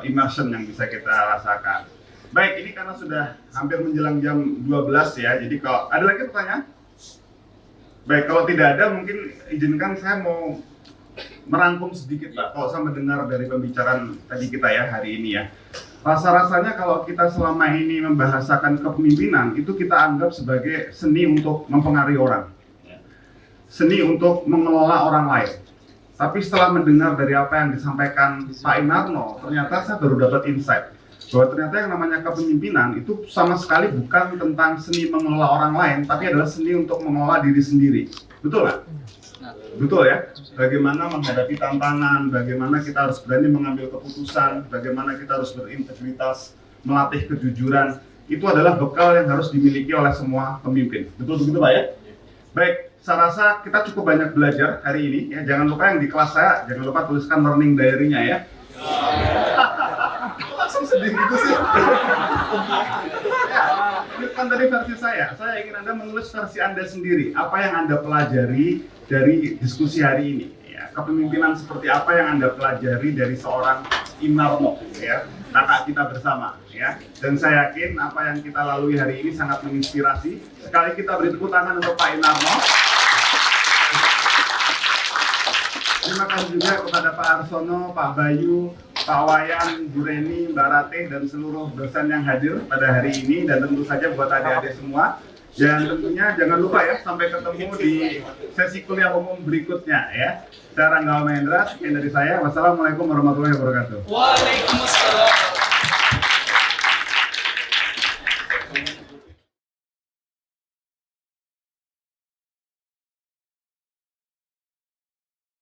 immersion yang bisa kita rasakan. Baik, ini karena sudah hampir menjelang jam 12 ya, jadi kalau ada lagi pertanyaan? Baik, kalau tidak ada mungkin izinkan saya mau merangkum sedikit Pak, kalau saya mendengar dari pembicaraan tadi kita ya hari ini ya. Rasa-rasanya kalau kita selama ini membahasakan kepemimpinan, itu kita anggap sebagai seni untuk mempengaruhi orang. Seni untuk mengelola orang lain. Tapi setelah mendengar dari apa yang disampaikan Pak Inarno, ternyata saya baru dapat insight bahwa ternyata yang namanya kepemimpinan itu sama sekali bukan tentang seni mengelola orang lain, tapi adalah seni untuk mengelola diri sendiri. Betul nggak? Betul ya? Bagaimana menghadapi tantangan, bagaimana kita harus berani mengambil keputusan, bagaimana kita harus berintegritas, melatih kejujuran, itu adalah bekal yang harus dimiliki oleh semua pemimpin. Betul begitu Pak ya? Baik, saya rasa kita cukup banyak belajar hari ini ya. Jangan lupa yang di kelas saya, jangan lupa tuliskan learning diary-nya ya. Langsung sedih gitu sih. Ya, ini kan tadi versi saya ingin Anda menulis versi Anda sendiri. Apa yang Anda pelajari dari diskusi hari ini ya. Kepemimpinan seperti apa yang Anda pelajari dari seorang Inarno ya, kakak kita bersama ya. Dan saya yakin apa yang kita lalui hari ini sangat menginspirasi. Sekali kita beri tepuk tangan untuk Pak Inarno. terima kasih juga kepada Pak Arsono, Pak Bayu, Pak Wayan, Bu Reni, Mbak Ratih, dan seluruh dosen yang hadir pada hari ini, dan tentu saja buat adik-adik semua. Dan tentunya jangan lupa ya, sampai ketemu di sesi kuliah umum berikutnya ya. Saya Rangga Mahendra, sekian dari saya. Wassalamualaikum warahmatullahi wabarakatuh. Waalaikumsalam.